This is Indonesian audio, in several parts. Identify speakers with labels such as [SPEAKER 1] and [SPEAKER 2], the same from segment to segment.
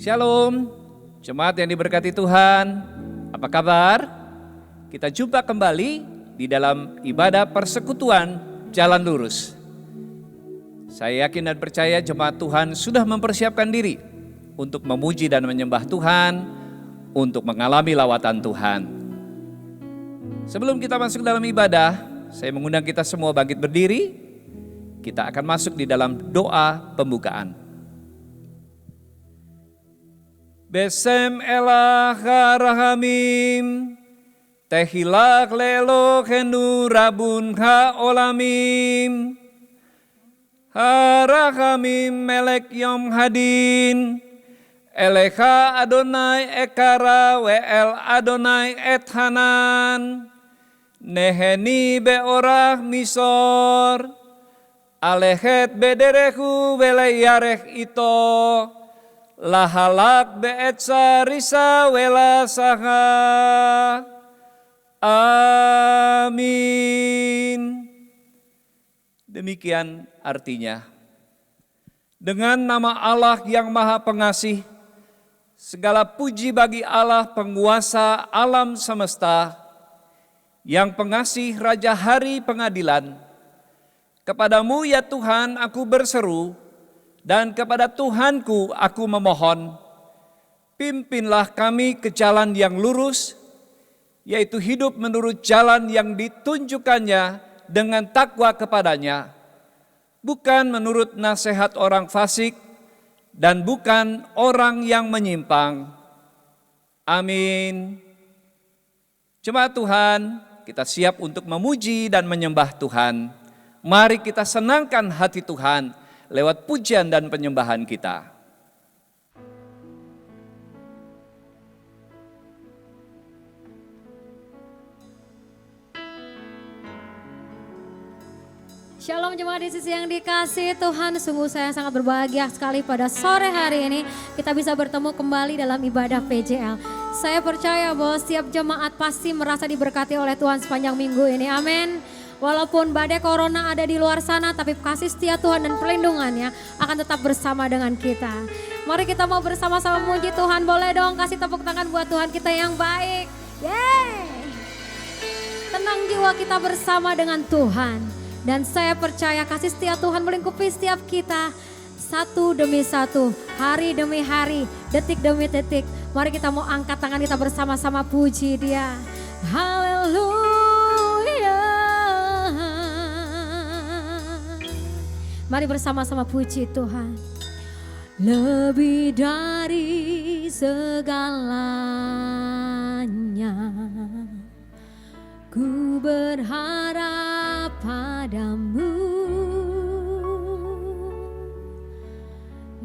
[SPEAKER 1] Shalom, jemaat yang diberkati Tuhan. Apa kabar? Kita jumpa kembali di dalam ibadah persekutuan Jalan Lurus. Saya yakin dan percaya jemaat Tuhan sudah mempersiapkan diri untuk memuji dan menyembah Tuhan, untuk mengalami lawatan Tuhan. Sebelum kita masuk dalam ibadah, saya mengundang kita semua bangkit berdiri. Kita akan masuk di dalam doa pembukaan. Besem elah harahamim, tehilak lelo hendu rabun ha olamim, harahamim melek yom hadin, eleha Adonai ekara wel Adonai et hanan, neheni beorah misor, alehet bederehu veleyareh ito, lahalak beetsa risa wela saha. Amin. Demikian artinya. Dengan nama Allah yang Maha Pengasih, segala puji bagi Allah penguasa alam semesta, yang pengasih Raja Hari Pengadilan. Kepadamu ya Tuhan aku berseru, dan kepada Tuhanku aku memohon, pimpinlah kami ke jalan yang lurus, yaitu hidup menurut jalan yang ditunjukkannya dengan takwa kepadanya, bukan menurut nasihat orang fasik dan bukan orang yang menyimpang. Amin. Jemaat Tuhan, kita siap untuk memuji dan menyembah Tuhan. Mari kita senangkan hati Tuhan lewat pujian dan penyembahan kita.
[SPEAKER 2] Shalom jemaat di sisi yang dikasih Tuhan, sungguh saya sangat berbahagia sekali pada sore hari ini kita bisa bertemu kembali dalam ibadah PJL. Saya percaya bahwa setiap jemaat pasti merasa diberkati oleh Tuhan sepanjang minggu ini, amin. Walaupun badai corona ada di luar sana, tapi kasih setia Tuhan dan perlindungannya akan tetap bersama dengan kita. Mari kita mau bersama-sama memuji Tuhan, boleh dong kasih tepuk tangan buat Tuhan kita yang baik. Yeay! Tenang jiwa kita bersama dengan Tuhan. Dan saya percaya kasih setia Tuhan melingkupi setiap kita. Satu demi satu, hari demi hari, detik demi detik. Mari kita mau angkat tangan kita bersama-sama puji Dia. Haleluya. Mari bersama-sama puji Tuhan. Lebih dari segalanya, ku berharap padamu.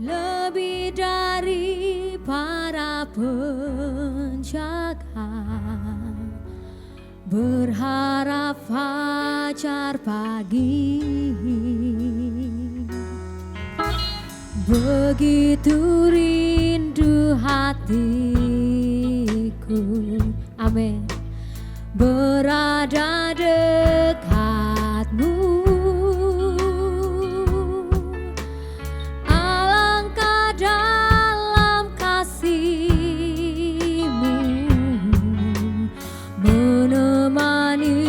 [SPEAKER 2] Lebih dari para penjaga, berharap fajar pagi. Begitu rindu hatiku, amin, berada dekatmu. Alangkah dalam kasih-Mu menemani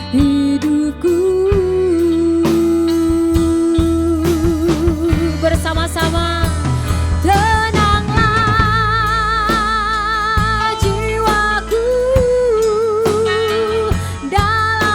[SPEAKER 2] hidupku. Bersama-sama tenanglah jiwaku dalam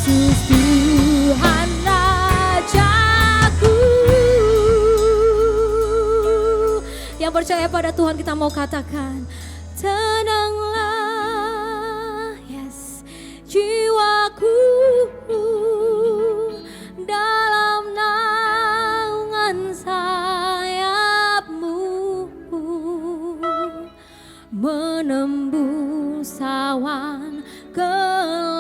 [SPEAKER 2] Yesus Tuhan Rajaku. Yang percaya pada Tuhan kita mau katakan, tenanglah, yes, jiwaku dalam naungan sayap-Mu, menembus awan kelabu,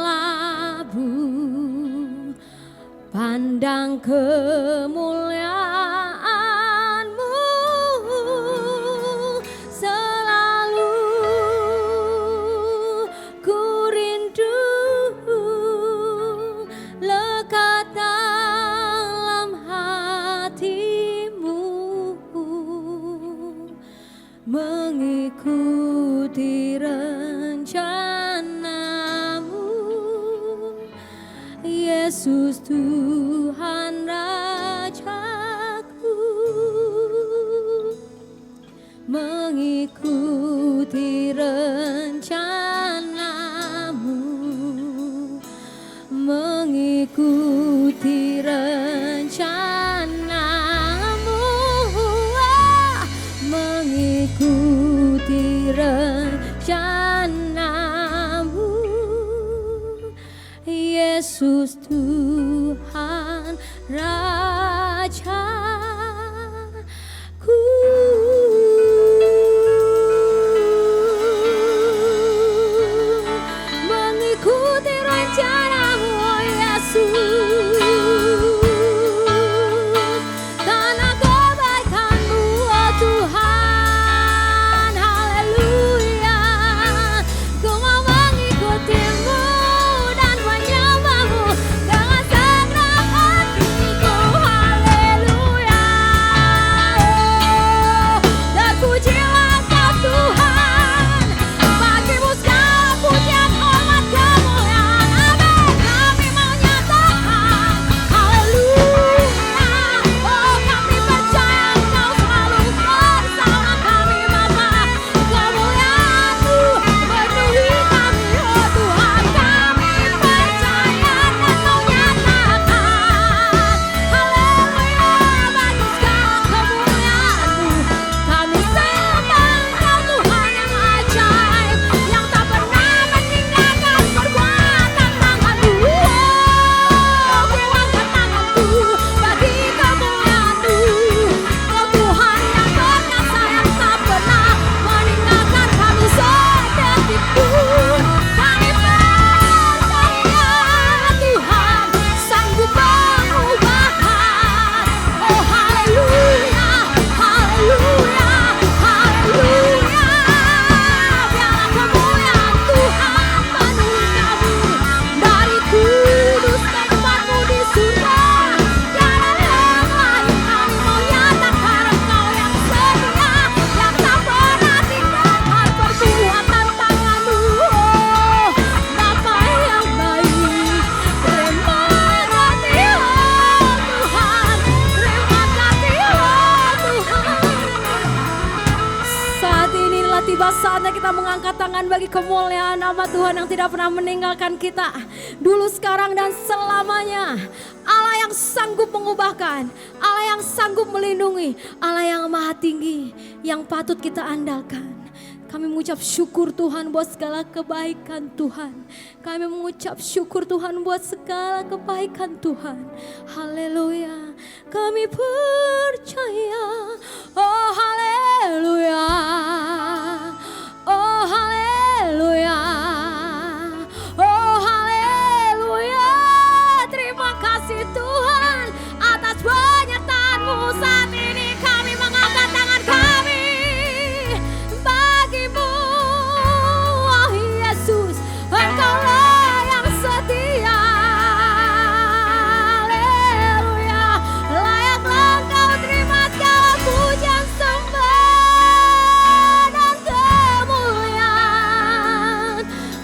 [SPEAKER 2] pandang kemuliaan-Mu, selalu ku rindu lekat dalam hati-Mu, mengikuti rencana-Mu, Yesus Tuhan Rajaku. Mengikuti rencana-Mu, mengikuti rencana-Mu, mengikuti rencana-Mu, Yesus Tuhan Rajaku. Mengikuti rencana-Mu, oh Yesus, karena kebaikan-Mu, oh Tuhan, haleluya. Ku mau mengikuti-Mu dan menyembah-Mu dengan segenap hatiku, haleluya. Dan pujilah Kau Tuhan, bagi-Mu segala pujian, hormat, kemuliaan, amin. Kami mau nyatakan, haleluya. Oh, kami percaya Engkau selalu bersama kami, Bapa. Kemuliaan-Mu penuhi kami, oh Tuhan. Kami percaya dan mau nyatakan, haleluya. Bagi segala kemuliaan-Mu, kami sembah Engkau Tuhan yang ajaib, yang tak pernah meninggalkan perbuatan tangan-Mu. Oh, ku angkat tanganku bagi kemuliaan-Mu, oh Tuhan yang perkasa, yang tak pernah meninggalkan kami sedetik pun. Kami percaya Tuhan sanggup mengubahkan. Oh haleluya, haleluya, haleluya. Biarlah kemuliaan Tuhan penuhi kami, dari kudus tempat-Mu di surga. Jangan yang lain, kami mau nyatakan Engkau yang setia, yang tak pernah tinggalkan perbuatan tangan-Mu. Oh, Bapa yang baik, terima kasih oh Tuhan, terima kasih oh Tuhan. Saat ini inilah tiba saatnya kita mengangkat tangan bagi kemuliaan nama Tuhan yang tidak pernah meninggalkan kita, dulu, sekarang, dan selamanya. Allah yang sanggup mengubahkan, Allah yang sanggup melindungi, Allah yang maha tinggi, yang patut kita andalkan. Kami mengucap syukur Tuhan buat segala kebaikan Tuhan. Kami mengucap syukur Tuhan buat segala kebaikan Tuhan. Haleluya. Kami percaya. Oh haleluya. Oh haleluya. Oh haleluya. Terima kasih Tuhan atas penyertaan-Mu. Saat ini kami mengangkat tangan kami bagi-Mu, oh Yesus. Engkau-lah yang setia. Haleluya. Layaklah Engkau terima segala pujian, sembah dan kemuliaan.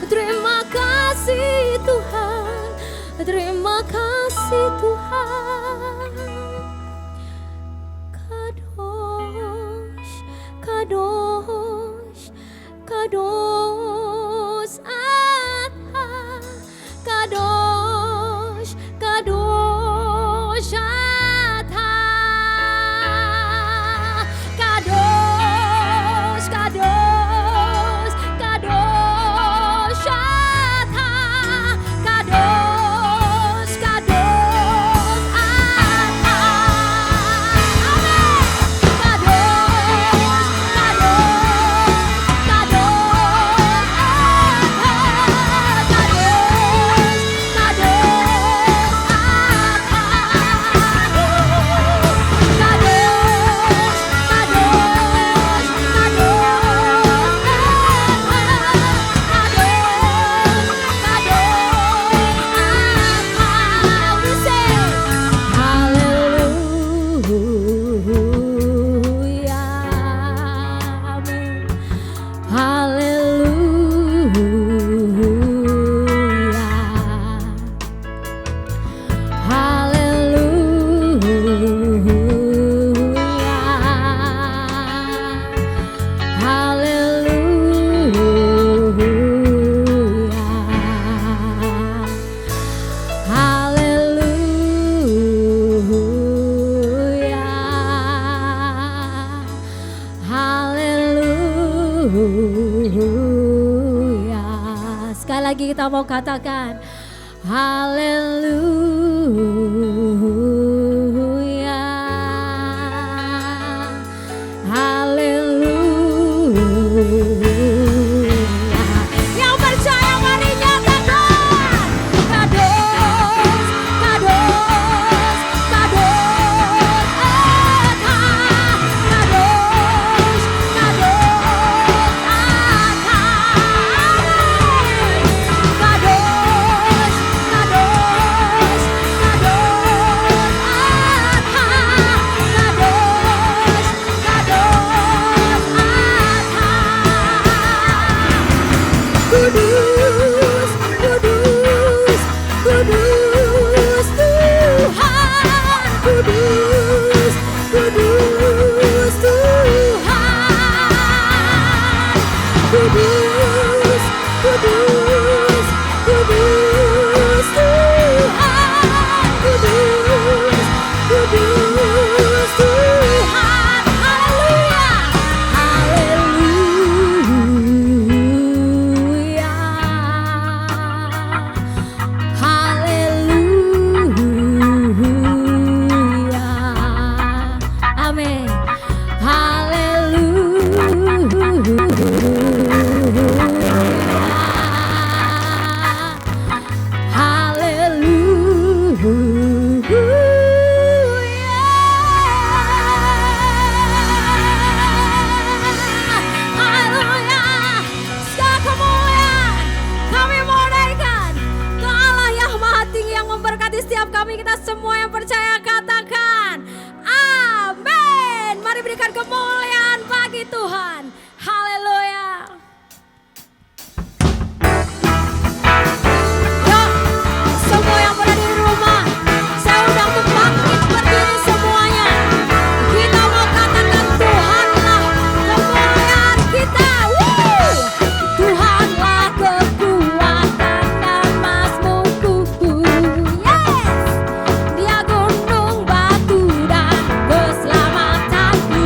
[SPEAKER 2] Terima kasih Tuhan, terima kasih Tuhan. Kadosh, kadosh, kadosh, Ata, kadosh. mau katakan haleluya, haleluya. Yang percaya mari nyatakan kados, kados, kados Allah, kados, kados Kudus, kudus, kudus Tuhan, kudus, kudus Tuhan, kudus, kudus, kudus Tuhan, kudus, kudus Tuhan. Haleluya, haleluya, haleluya. Amin. Haleluya. Segala kemuliaan kami mau naikkan ke Allah yang maha tinggi yang memberkati setiap kami. Kita semua yang percaya katakan amin. Mari berikan kemuliaan bagi Tuhan. Haleluya. Yuk, semua yang berada di rumah, saya undang untuk bangkit berdiri semuanya. Kita mau katakan Tuhanlah kemuliaan kita. Woo! Tuhanlah kekuatan dan mazmurku. Yes! Dia gunung batu dan keselamatanku.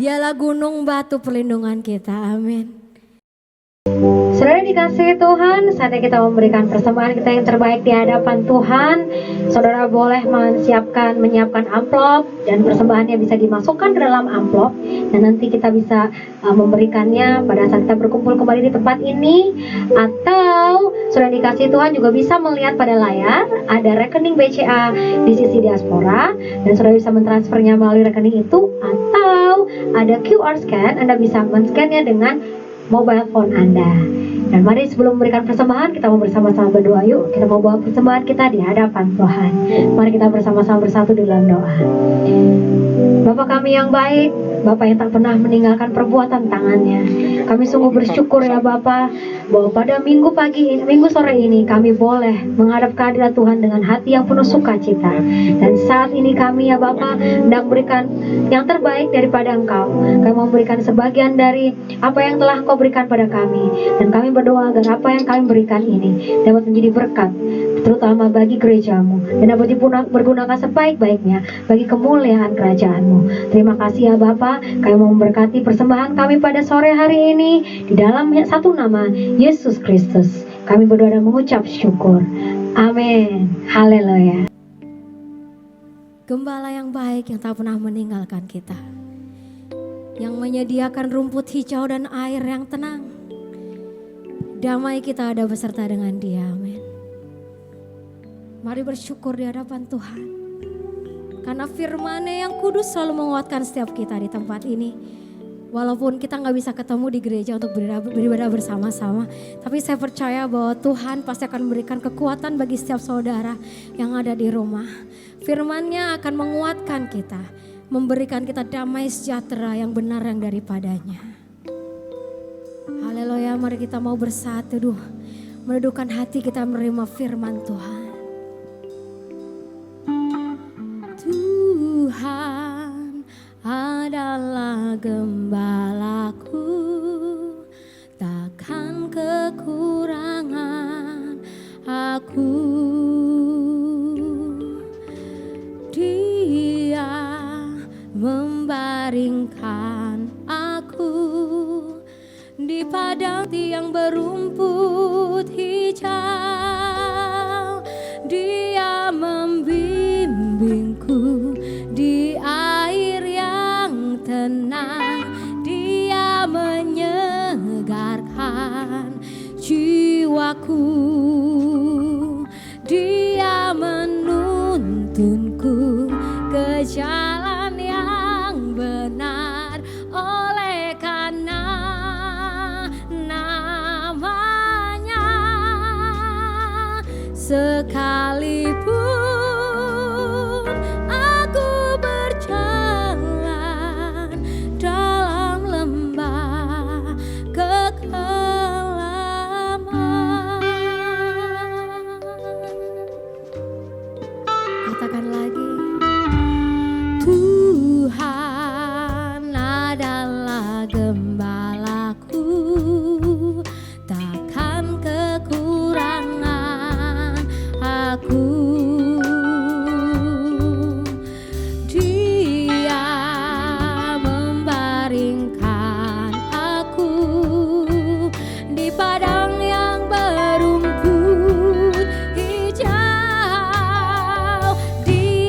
[SPEAKER 2] Dialah gunung batu perlindungan kita. Amin.
[SPEAKER 3] Saudara dikasihi Tuhan, saatnya kita memberikan persembahan kita yang terbaik di hadapan Tuhan. Saudara boleh menyiapkan amplop dan persembahannya bisa dimasukkan ke dalam amplop dan nanti kita bisa memberikannya pada saat kita berkumpul kembali di tempat ini. Atau saudara dikasihi Tuhan juga bisa melihat pada layar ada rekening BCA di sisi diaspora dan saudara bisa mentransfernya melalui rekening itu, atau ada QR scan, Anda bisa men-scan-nya dengan mobile phone Anda. Dan mari sebelum memberikan persembahan, kita mau bersama-sama berdoa yuk. Kita mau bawa persembahan kita di hadapan Tuhan. Mari kita bersama-sama bersatu di dalam doa. Bapa kami yang baik, Bapa yang tak pernah meninggalkan perbuatan tangannya. Kami sungguh bersyukur ya Bapa, bahwa pada minggu sore ini kami boleh menghadap kehadirat Tuhan dengan hati yang penuh sukacita. Dan saat ini kami ya Bapa hendak berikan yang terbaik daripada Engkau. Kami mau memberikan sebagian dari apa yang telah Engkau berikan pada kami. Dan kami berdoa agar apa yang kami berikan ini dapat menjadi berkat, terutama bagi gerejamu, dan dapat dipergunakan sebaik-baiknya bagi kemuliaan kerajaanmu. Terima kasih ya Bapa, kami mau memberkati persembahan kami pada sore hari ini di dalam satu nama Yesus Kristus. Kami berdoa dan mengucap syukur. Amin. Haleluya.
[SPEAKER 2] Gembala yang baik yang tak pernah meninggalkan kita, yang menyediakan rumput hijau dan air yang tenang. Damai kita ada beserta dengan Dia. Amin. Mari bersyukur di hadapan Tuhan, karena firman-Nya yang kudus selalu menguatkan setiap kita di tempat ini. Walaupun kita gak bisa ketemu di gereja untuk beribadah bersama-sama, tapi saya percaya bahwa Tuhan pasti akan memberikan kekuatan bagi setiap saudara yang ada di rumah. Firman-Nya akan menguatkan kita, memberikan kita damai sejahtera yang benar yang daripadanya. Haleluya, mari kita mau bersatu menundukkan hati kita menerima firman Tuhan. Tuhan adalah gembalaku, takkan kekurangan aku. Dia membaringkan aku di padang yang berumput hijau. Dia membimbingku di air yang tenang. Dia menyegarkan jiwaku. Dia menuntunku ke jalan yang benar. Oleh karena namanya, sekalipun aku berjalan dalam lembah kekelaman. Katakan lagi. Tuhan adalah gembalaku, takkan kekurangan aku. Dia membaringkan aku di padang yang berumput hijau. Dia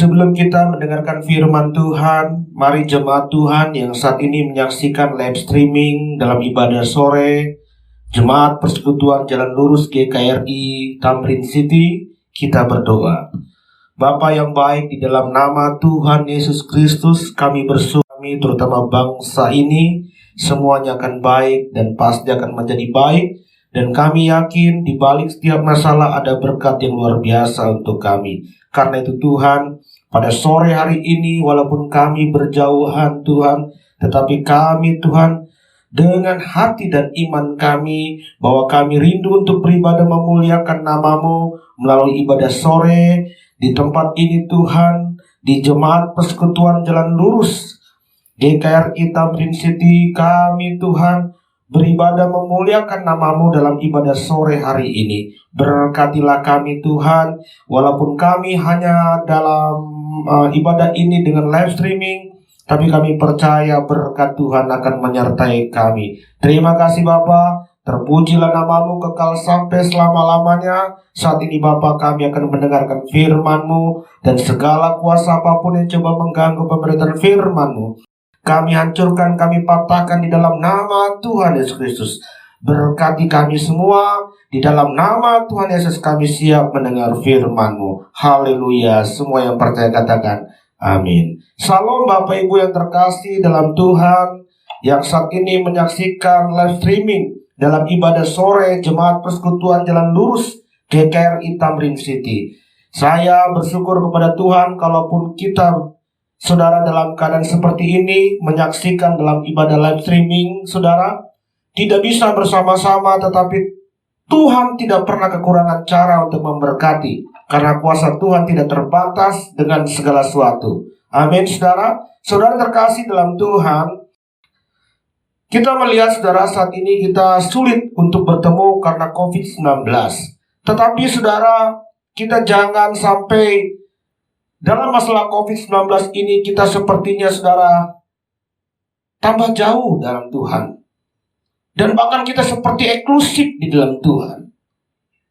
[SPEAKER 4] Sebelum kita mendengarkan firman Tuhan, mari jemaat Tuhan yang saat ini menyaksikan live streaming dalam ibadah sore, Jemaat Persekutuan Jalan Lurus GKRI Tamrin City, kita berdoa. Bapa yang baik, di dalam nama Tuhan Yesus Kristus, kami bersyukur, kami terutama bangsa ini, semuanya akan baik dan pasti akan menjadi baik. Dan kami yakin di balik setiap masalah ada berkat yang luar biasa untuk kami. Karena itu Tuhan, pada sore hari ini walaupun kami berjauhan Tuhan, tetapi kami Tuhan dengan hati dan iman kami bahwa kami rindu untuk beribadah memuliakan nama-Mu melalui ibadah sore di tempat ini Tuhan, di Jemaat Persekutuan Jalan Lurus GKRI Tamrin City. Kami Tuhan beribadah memuliakan nama-Mu dalam ibadah sore hari ini. Berkatilah kami Tuhan, walaupun kami hanya dalam ibadah ini dengan live streaming, tapi kami percaya berkat Tuhan akan menyertai kami. Terima kasih Bapa, terpujilah nama-Mu kekal sampai selama-lamanya. Saat ini Bapa, kami akan mendengarkan firman-Mu, dan segala kuasa apapun yang coba mengganggu pemberitaan firman-Mu, kami hancurkan, kami patahkan di dalam nama Tuhan Yesus Kristus. Berkati kami semua, di dalam nama Tuhan Yesus kami siap mendengar firman-Mu. Haleluya. Semua yang percaya katakan amin. Salam Bapak Ibu yang terkasih dalam Tuhan, yang saat ini menyaksikan live streaming dalam ibadah sore Jemaat Persekutuan Jalan Lurus GKRI Tamrin City. Saya bersyukur kepada Tuhan kalaupun kita saudara dalam keadaan seperti ini menyaksikan dalam ibadah live streaming, saudara tidak bisa bersama-sama, tetapi Tuhan tidak pernah kekurangan cara untuk memberkati, karena kuasa Tuhan tidak terbatas dengan segala sesuatu. Amin, saudara. Saudara terkasih dalam Tuhan, kita melihat saudara saat ini kita sulit untuk bertemu karena COVID-19. Tetapi saudara, kita jangan sampai dalam masalah COVID-19 ini kita sepertinya saudara tambah jauh dalam Tuhan. Dan bahkan kita seperti eksklusif di dalam Tuhan.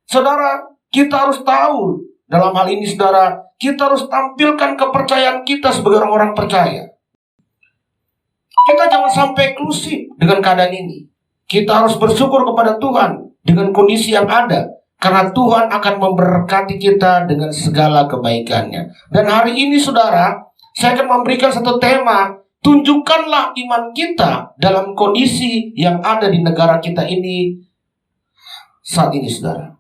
[SPEAKER 4] Saudara, kita harus tahu dalam hal ini saudara, kita harus tampilkan kepercayaan kita sebagai orang-orang percaya. Kita jangan sampai eksklusif dengan keadaan ini. Kita harus bersyukur kepada Tuhan dengan kondisi yang ada, karena Tuhan akan memberkati kita dengan segala kebaikannya. Dan hari ini saudara, saya akan memberikan satu tema, tunjukkanlah iman kita dalam kondisi yang ada di negara kita ini saat ini saudara.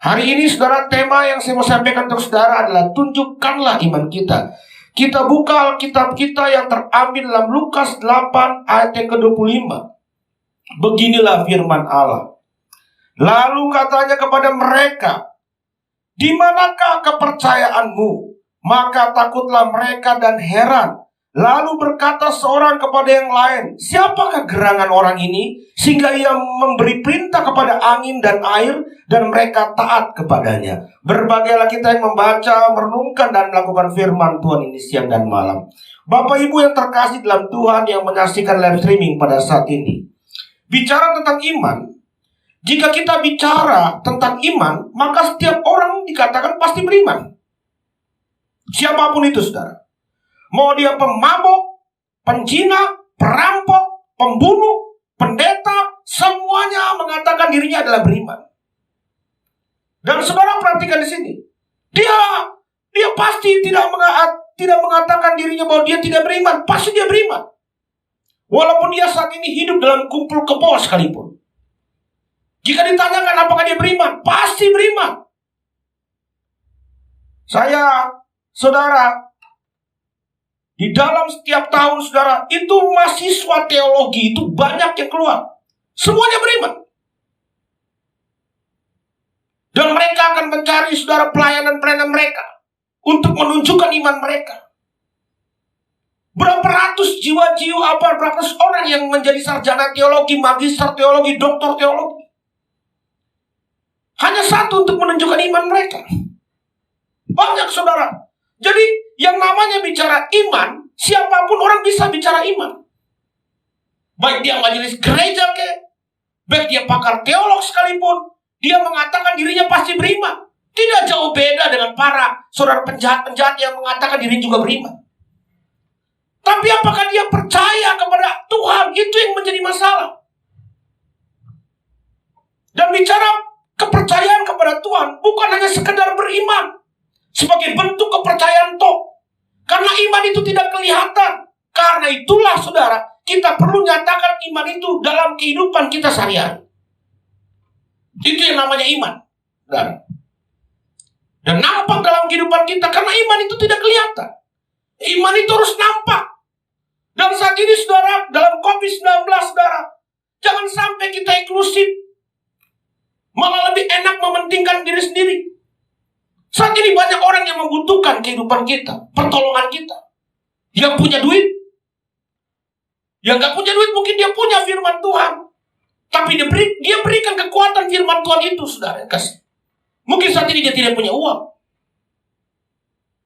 [SPEAKER 4] Hari ini saudara, tema yang saya mau sampaikan untuk saudara adalah tunjukkanlah iman kita. Kita buka Alkitab kita yang terambil dalam Lukas 8 ayat yang ke-25. Beginilah firman Allah. Lalu katanya kepada mereka, "Di manakah kepercayaanmu?" Maka takutlah mereka dan heran. Lalu berkata seorang kepada yang lain, "Siapakah gerangan orang ini sehingga ia memberi perintah kepada angin dan air dan mereka taat kepadanya?" Berbagailah kita yang membaca, merenungkan dan melakukan firman Tuhan ini siang dan malam. Bapak Ibu yang terkasih dalam Tuhan yang menyaksikan live streaming pada saat ini, bicara tentang iman. Jika kita bicara tentang iman, maka setiap orang dikatakan pasti beriman. Siapapun itu saudara. Mau dia pemabuk, penjina, perampok, pembunuh, pendeta, semuanya mengatakan dirinya adalah beriman. Dan saudara perhatikan di sini. Dia pasti tidak mengatakan dirinya bahwa dia tidak beriman. Pasti dia beriman. Walaupun dia saat ini hidup dalam kumpul kebo sekalipun. Jika ditanyakan apakah dia beriman, pasti beriman. Saudara, di dalam setiap tahun saudara, itu mahasiswa teologi itu banyak yang keluar. Semuanya beriman. Dan mereka akan mencari saudara pelayanan-pelayanan mereka untuk menunjukkan iman mereka. Berapa ratus jiwa-jiwa, berapa ratus orang yang menjadi sarjana teologi, magister teologi, doktor teologi. Hanya satu untuk menunjukkan iman mereka. Banyak saudara. Jadi yang namanya bicara iman, siapapun orang bisa bicara iman. Baik dia majelis gereja baik dia pakar teolog sekalipun, dia mengatakan dirinya pasti beriman. Tidak jauh beda dengan para saudara penjahat-penjahat yang mengatakan diri juga beriman. Tapi apakah dia percaya kepada Tuhan? Itu yang menjadi masalah. Dan bicara kepercayaan kepada Tuhan bukan hanya sekedar beriman sebagai bentuk kepercayaan toh. Karena iman itu tidak kelihatan. Karena itulah saudara, kita perlu nyatakan iman itu dalam kehidupan kita sehari-hari. Itu yang namanya iman, saudara. Dan nampak dalam kehidupan kita, karena iman itu tidak kelihatan. Iman itu harus nampak. Dan saat ini saudara, dalam COVID-19 saudara, jangan sampai kita eksklusif. Malah lebih enak mementingkan diri sendiri. Saat ini banyak orang yang membutuhkan kehidupan kita, pertolongan kita. Yang punya duit. Yang gak punya duit mungkin dia punya firman Tuhan. Tapi dia berikan kekuatan firman Tuhan itu, saudara. Kasih. Mungkin saat ini dia tidak punya uang.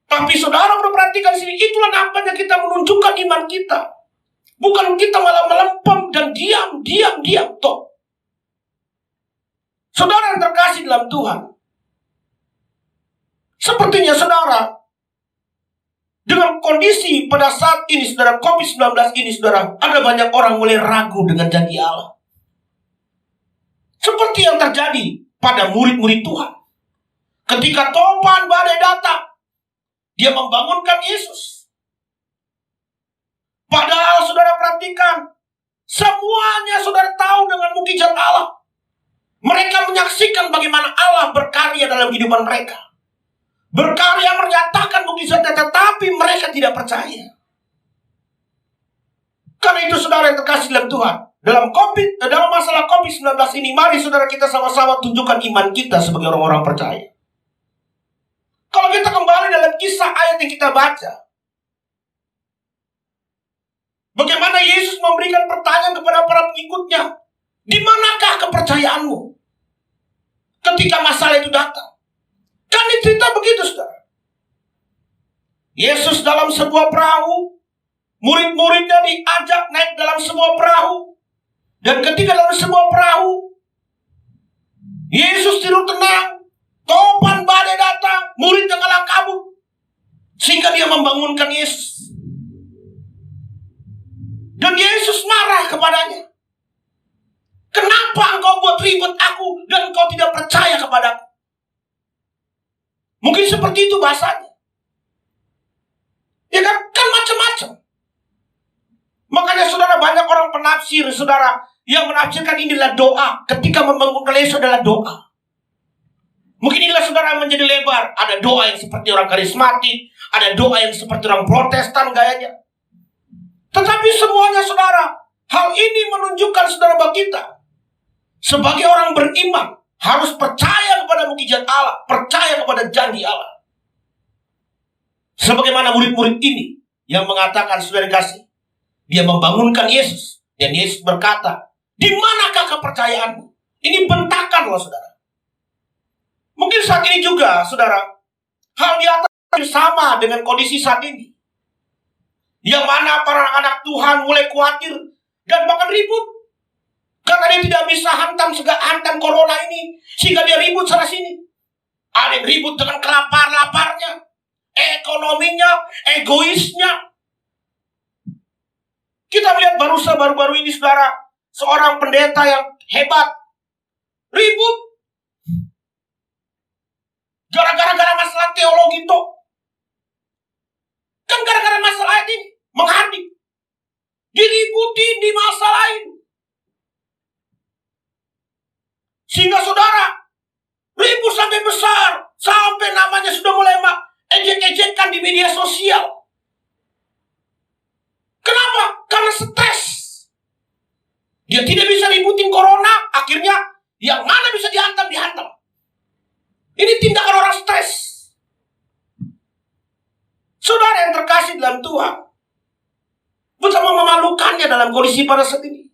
[SPEAKER 4] Tapi saudara perhatikan sini, itulah nampaknya kita menunjukkan iman kita. Bukan kita malah melempem dan diam. Toh. Saudara yang terkasih dalam Tuhan. Sepertinya saudara, dengan kondisi pada saat ini, saudara, COVID-19 ini, saudara, ada banyak orang mulai ragu dengan janji Allah. Seperti yang terjadi pada murid-murid Tuhan. Ketika topan badai datang, dia membangunkan Yesus. Padahal saudara perhatikan, semuanya saudara tahu dengan mukjizat Allah. Mereka menyaksikan bagaimana Allah berkarya dalam kehidupan mereka. Berkarya menyatakan mukjizatnya, tetapi mereka tidak percaya. Karena itu saudara yang terkasih dalam Tuhan, dalam masalah COVID-19 ini, mari saudara kita sama-sama tunjukkan iman kita sebagai orang-orang percaya. Kalau kita kembali dalam kisah ayat yang kita baca, bagaimana Yesus memberikan pertanyaan kepada para pengikutnya, di manakah kepercayaanmu ketika masalah itu datang? Kan cerita begitu, saudara. Yesus dalam sebuah perahu, murid-muridnya diajak naik dalam sebuah perahu, dan ketika dalam sebuah perahu, Yesus tidur tenang. Topan badai datang, muridnya kalah kabut, sehingga dia membangunkan Yesus. Dan Yesus marah kepadanya. Kenapa engkau buat ribet aku dan engkau tidak percaya kepadaku? Mungkin seperti itu bahasanya. Ya kan macam-macam. Makanya saudara, banyak orang penafsir, saudara, yang menafsirkan inilah doa. Ketika membangunkan Yesus adalah doa. Mungkin inilah saudara menjadi lebar. Ada doa yang seperti orang karismatik, ada doa yang seperti orang Protestan gayanya. Tetapi semuanya saudara, hal ini menunjukkan saudara bahwa kita sebagai orang beriman harus percaya kepada mukjizat Allah, percaya kepada janji Allah. Sebagaimana murid-murid ini yang mengatakan, saudara kasih, dia membangunkan Yesus, dan Yesus berkata, di manakah kepercayaanmu? Ini bentakan loh saudara. Mungkin saat ini juga, saudara, hal di atas sama dengan kondisi saat ini. Yang mana para anak Tuhan mulai khawatir dan bahkan ribut. Karena dia tidak bisa hantam corona ini, sehingga dia ribut sana sini. Ada yang ribut dengan kelapar-laparnya, ekonominya, egoisnya. Kita melihat baru-baru ini, saudara, seorang pendeta yang hebat ribut gara-gara masalah teologi itu. Kan gara-gara masalah ini menghardik, diributin di masalah lain. Sehingga saudara ribut sampai besar, sampai namanya sudah mulai ejek-ejekan di media sosial. Kenapa? Karena stres. Dia tidak bisa ributin corona, akhirnya yang mana bisa dihantam. Ini tindakan orang stres. Saudara yang terkasih dalam Tuhan, betapa memalukannya dalam kondisi pada saat ini.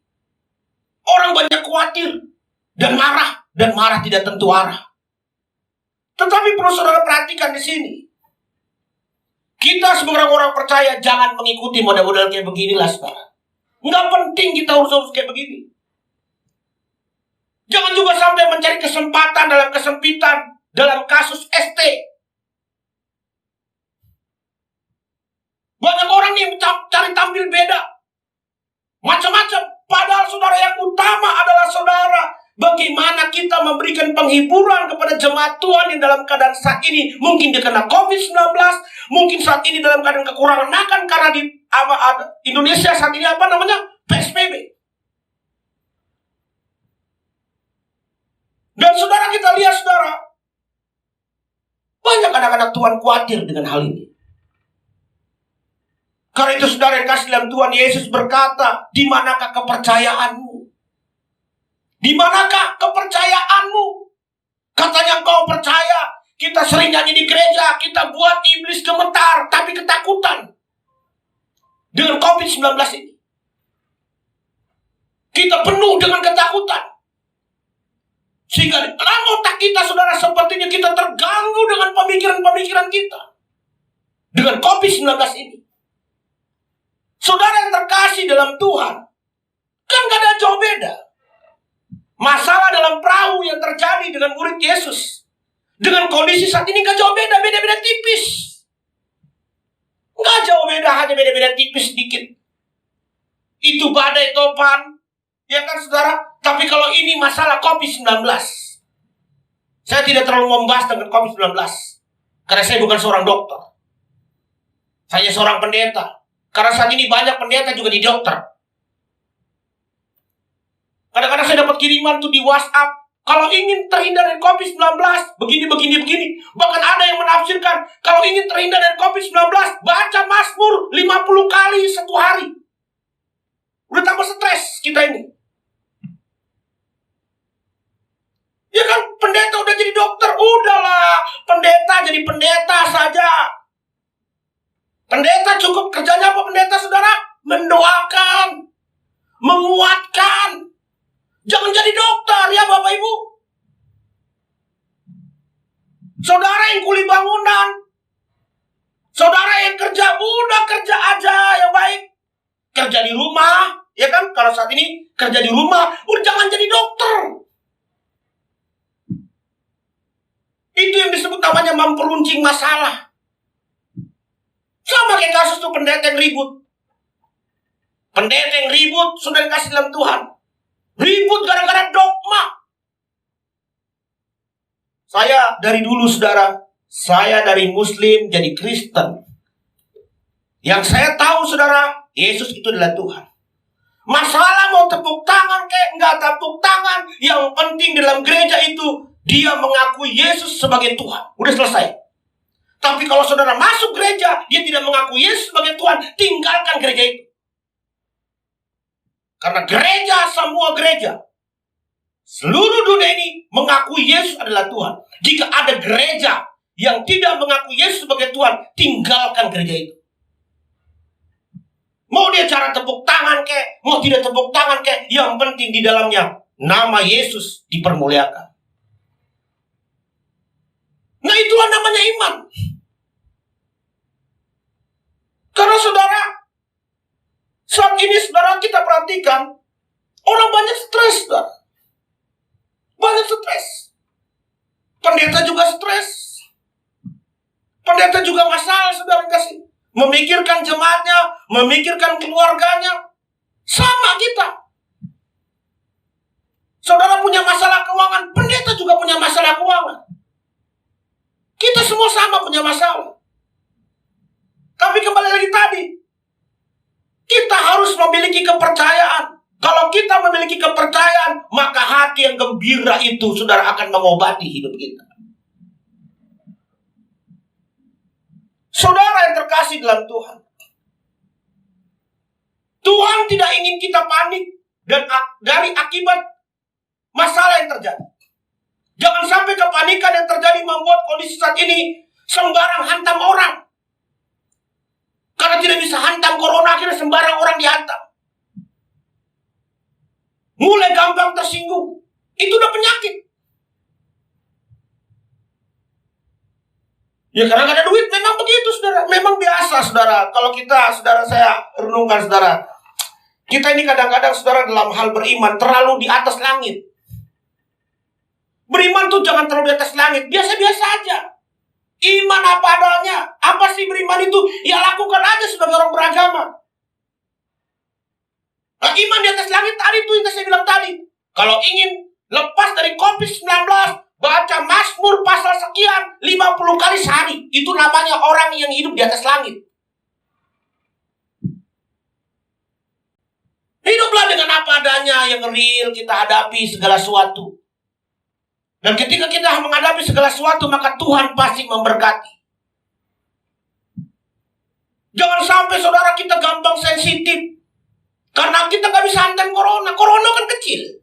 [SPEAKER 4] Orang banyak khawatir dan marah tidak tentu arah. Tetapi perlu saudara perhatikan di sini. Kita sebagai orang percaya jangan mengikuti model-model kayak beginilah, saudara. Nggak penting kita urus kayak begini. Jangan juga sampai mencari kesempatan dalam kesempitan dalam kasus ST. Banyak orang yang cari tampil beda, macam-macam. Padahal saudara, yang utama adalah saudara, bagaimana kita memberikan penghiburan kepada jemaat Tuhan yang dalam keadaan saat ini mungkin dia kena COVID-19, mungkin saat ini dalam keadaan kekurangan makan karena di Indonesia saat ini PSBB. Dan saudara, kita lihat saudara, banyak anak-anak Tuhan khawatir dengan hal ini. Karena itu saudara yang kasih dalam Tuhan, Yesus berkata, di manakah kepercayaanmu? Di manakah kepercayaanmu? Katanya engkau percaya. Kita sering nyanyi di gereja, kita buat iblis gemetar, tapi ketakutan dengan COVID-19 ini. Kita penuh dengan ketakutan. Sehingga dalam otak kita, saudara, sepertinya kita terganggu dengan pemikiran-pemikiran kita dengan COVID-19 ini. Saudara yang terkasih dalam Tuhan, kan gak ada jauh beda. Masalah dalam perahu yang terjadi dengan murid Yesus dengan kondisi saat ini gak jauh beda, beda-beda tipis. Gak jauh beda, hanya beda-beda tipis sedikit. Itu badai topan, ya kan saudara? Tapi kalau ini masalah COVID-19, saya tidak terlalu membahas dengan COVID-19, karena saya bukan seorang dokter. Saya seorang pendeta. Karena saat ini banyak pendeta juga di dokter. Kadang-kadang saya dapat kiriman tuh di WhatsApp, kalau ingin terhindar dari COVID-19, begini. Bahkan ada yang menafsirkan, kalau ingin terhindar dari COVID-19, baca Mazmur 50 kali satu hari. Udah tambah stres kita ini. Ya kan, pendeta udah jadi dokter, udahlah, pendeta jadi pendeta saja. Pendeta cukup kerjanya apa pendeta, saudara? Mendoakan, menguatkan. Jangan jadi dokter ya Bapak Ibu. Saudara yang kuli bangunan, saudara yang kerja, udah kerja aja yang baik. Kerja di rumah, ya kan? Kalau saat ini kerja di rumah, udah jangan jadi dokter. Itu yang disebut namanya memperuncing masalah. Sama kayak kasus tuh pendeta yang ribut. Pendeta yang ribut, sudah dikasih dalam Tuhan. Ribut gara-gara dogma. Saya dari dulu saudara, saya dari Muslim jadi Kristen. Yang saya tahu saudara, Yesus itu adalah Tuhan. Masalah mau tepuk tangan kayak nggak tepuk tangan, yang penting dalam gereja itu dia mengakui Yesus sebagai Tuhan. Udah selesai. Tapi kalau saudara masuk gereja, dia tidak mengakui Yesus sebagai Tuhan, tinggalkan gereja itu. Karena gereja, semua gereja, seluruh dunia ini mengakui Yesus adalah Tuhan. Jika ada gereja yang tidak mengakui Yesus sebagai Tuhan, tinggalkan gereja itu. Mau dia cara tepuk tangan kek, mau tidak tepuk tangan kek, yang penting di dalamnya nama Yesus dipermuliakan. Nah, itulah namanya iman. Karena saudara, saat ini saudara kita perhatikan, orang banyak stres, saudara. Banyak stres. Pendeta juga stres. Pendeta juga masalah, saudara kasih. Memikirkan jemaatnya, memikirkan keluarganya. Sama kita. Saudara punya masalah keuangan, pendeta juga punya masalah keuangan. Kita semua sama punya masalah. Tapi kembali lagi tadi, kita harus memiliki kepercayaan. Kalau kita memiliki kepercayaan, maka hati yang gembira itu, saudara, akan mengobati hidup kita. Saudara yang terkasih dalam Tuhan, Tuhan tidak ingin kita panik dan dari akibat masalah yang terjadi. Jangan sampai kepanikan yang terjadi membuat kondisi saat ini sembarang hantam orang. Karena tidak bisa hantam corona, akhirnya sembarang orang dihantam. Mulai gampang tersinggung. Itu udah penyakit. Ya karena gak ada duit, memang begitu saudara. Memang biasa saudara. Kalau kita, saudara, saya renungkan saudara, kita ini kadang-kadang saudara dalam hal beriman terlalu di atas langit. Beriman tuh jangan terlalu di atas langit, biasa-biasa aja. Iman apa adanya. Apa sih beriman itu? Ya lakukan aja sebagai orang beragama. Nah, iman di atas langit tadi tuh yang saya bilang tadi. Kalau ingin lepas dari COVID-19, baca Mazmur pasal sekian 50 kali sehari. Itu namanya orang yang hidup di atas langit. Hiduplah dengan apa adanya yang real, kita hadapi segala sesuatu. Dan ketika kita menghadapi segala sesuatu, maka Tuhan pasti memberkati. Jangan sampai saudara kita gampang sensitif. Karena kita gak bisa hantam corona. Corona kan kecil.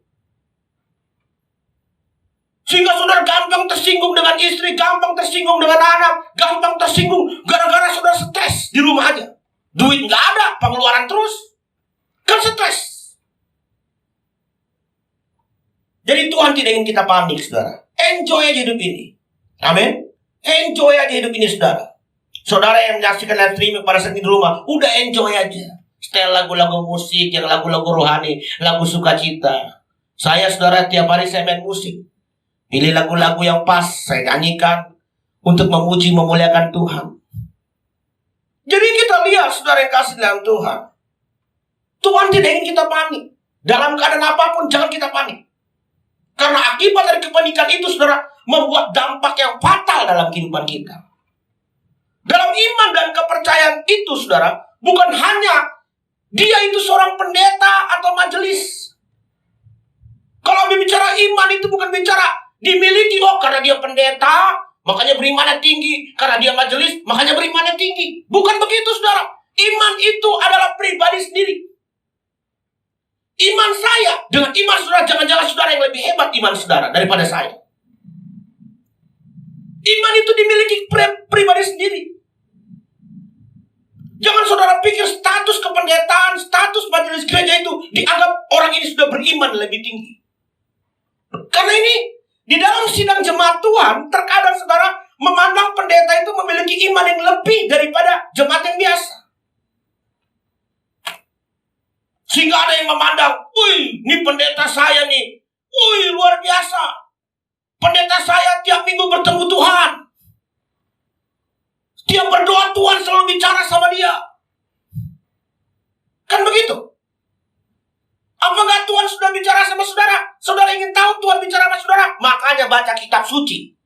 [SPEAKER 4] Sehingga saudara gampang tersinggung dengan istri, gampang tersinggung dengan anak, gampang tersinggung gara-gara saudara stres di rumah aja. Duit gak ada, pengeluaran terus. Kan stres. Jadi Tuhan tidak ingin kita panik, saudara. Enjoy aja hidup ini. Amin. Enjoy aja hidup ini, saudara. Saudara yang menyaksikan live streaming pada saat di rumah, udah enjoy aja. Setel lagu-lagu musik, yang lagu-lagu rohani, lagu sukacita. Saya, saudara, tiap hari saya main musik. Pilih lagu-lagu yang pas, saya nyanyikan untuk memuji, memuliakan Tuhan. Jadi kita lihat, saudara yang kasih dalam Tuhan. Tuhan tidak ingin kita panik. Dalam keadaan apapun, jangan kita panik. Karena akibat dari kepanikan itu, saudara, membuat dampak yang fatal dalam kehidupan kita. Dalam iman dan kepercayaan itu, saudara, bukan hanya dia itu seorang pendeta atau majelis. Kalau berbicara iman itu bukan bicara dimiliki, oh karena dia pendeta, makanya berimannya tinggi. Karena dia majelis, makanya berimannya tinggi. Bukan begitu, saudara. Iman itu adalah pribadi sendiri. Iman saya dengan iman saudara, jangan-jangan saudara yang lebih hebat iman saudara daripada saya. Iman itu dimiliki pribadi sendiri. Jangan saudara pikir status kependetaan, status majelis gereja itu dianggap orang ini sudah beriman lebih tinggi. Karena ini di dalam sidang jemaat Tuhan, terkadang saudara memandang pendeta itu memiliki iman yang lebih daripada jemaat yang biasa. Sehingga ada yang memandang, wih, ini pendeta saya nih. Wih, luar biasa. Pendeta saya tiap minggu bertemu Tuhan. Tiap berdoa Tuhan selalu bicara sama dia. Kan begitu? Apakah Tuhan sudah bicara sama saudara? Saudara ingin tahu Tuhan bicara sama saudara? Makanya baca kitab suci.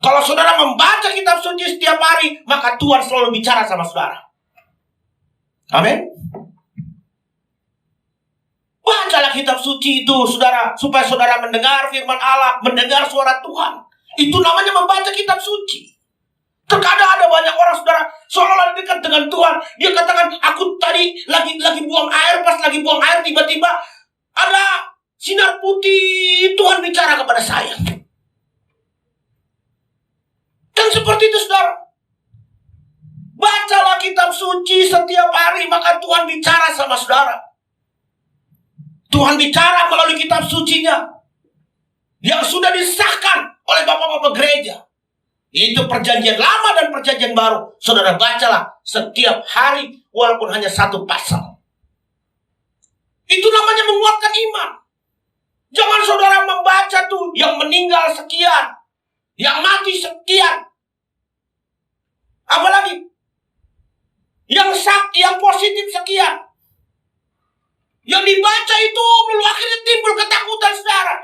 [SPEAKER 4] Kalau saudara membaca kitab suci setiap hari, maka Tuhan selalu bicara sama saudara. Amin. Bacalah kitab suci itu, saudara, supaya saudara mendengar firman Allah, mendengar suara Tuhan. Itu namanya membaca kitab suci. Terkadang ada banyak orang, saudara, seolah-olah dekat dengan Tuhan. Dia katakan, aku tadi lagi buang air, pas lagi buang air, tiba-tiba ada sinar putih, Tuhan bicara kepada saya. Dan seperti itu, saudara. Bacalah kitab suci setiap hari, maka Tuhan bicara sama saudara. Tuhan bicara melalui kitab sucinya yang sudah disahkan oleh bapak-bapak gereja. Itu perjanjian lama dan perjanjian baru. Saudara bacalah setiap hari walaupun hanya satu pasal. Itu namanya menguatkan iman. Jangan saudara membaca tuh yang meninggal sekian, yang mati sekian. Apalagi yang positif sekian. Yang dibaca itu lalu akhirnya timbul ketakutan, saudara.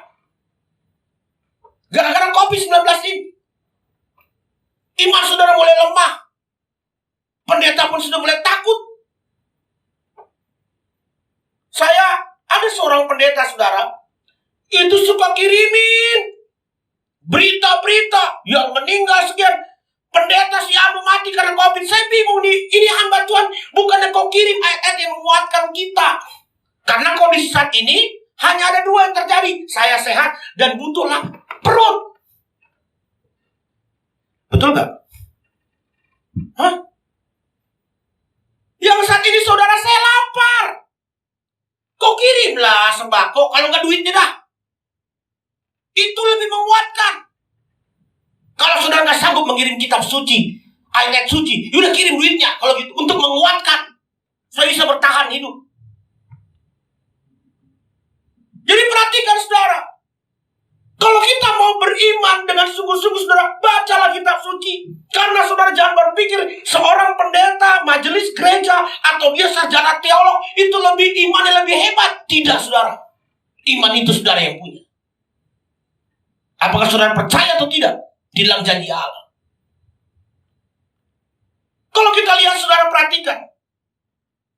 [SPEAKER 4] Gara-gara COVID-19 ini. Iman saudara mulai lemah. Pendeta pun sudah mulai takut. Saya ada seorang pendeta, saudara. Itu suka kirimin berita-berita yang meninggal sekian. Pendeta si anu mati karena COVID. Saya bingung nih. Ini hamba Tuhan. Bukannya kau kirim ayat-ayat yang menguatkan kita. Karena kondisi saat ini hanya ada dua yang terjadi. Saya sehat dan butuhlah perut. Betul gak? Hah? Yang saat ini saudara saya lapar. Kau kirimlah sembako. Kalau gak duitnya dah. Itu lebih menguatkan. Kalau saudara gak sanggup mengirim kitab suci, ayat suci, yaudah kirim duitnya. Kalau gitu untuk menguatkan. Supaya bisa bertahan hidup. Jadi perhatikan saudara. Kalau kita mau beriman dengan sungguh-sungguh, saudara, bacalah kitab suci. Karena saudara jangan berpikir seorang pendeta, majelis gereja, atau dia sarjana teolog, itu lebih imannya lebih hebat. Tidak, saudara. Iman itu saudara yang punya. Apakah saudara percaya atau tidak di dalam janji Allah? Kalau kita lihat, saudara perhatikan.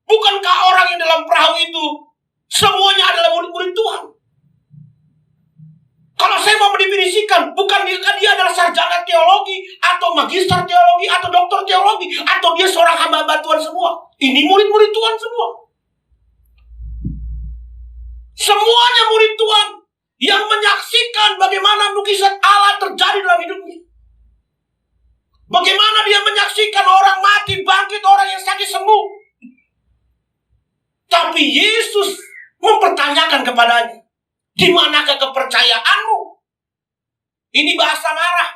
[SPEAKER 4] Bukankah orang yang dalam perahu itu semuanya adalah murid-murid Tuhan? Kalau saya mau mendefinisikan, bukan dia adalah sarjana teologi, atau magister teologi, atau doktor teologi, atau dia seorang hamba-hamba Tuhan semua. Ini murid-murid Tuhan semua. Semuanya murid Tuhan yang menyaksikan bagaimana mukjizat Allah terjadi dalam hidupnya. Bagaimana dia menyaksikan orang mati, bangkit, orang yang sakit sembuh. Tapi Yesus mempertanyakan kepadanya, di manakah kepercayaanmu? Ini bahasa marah.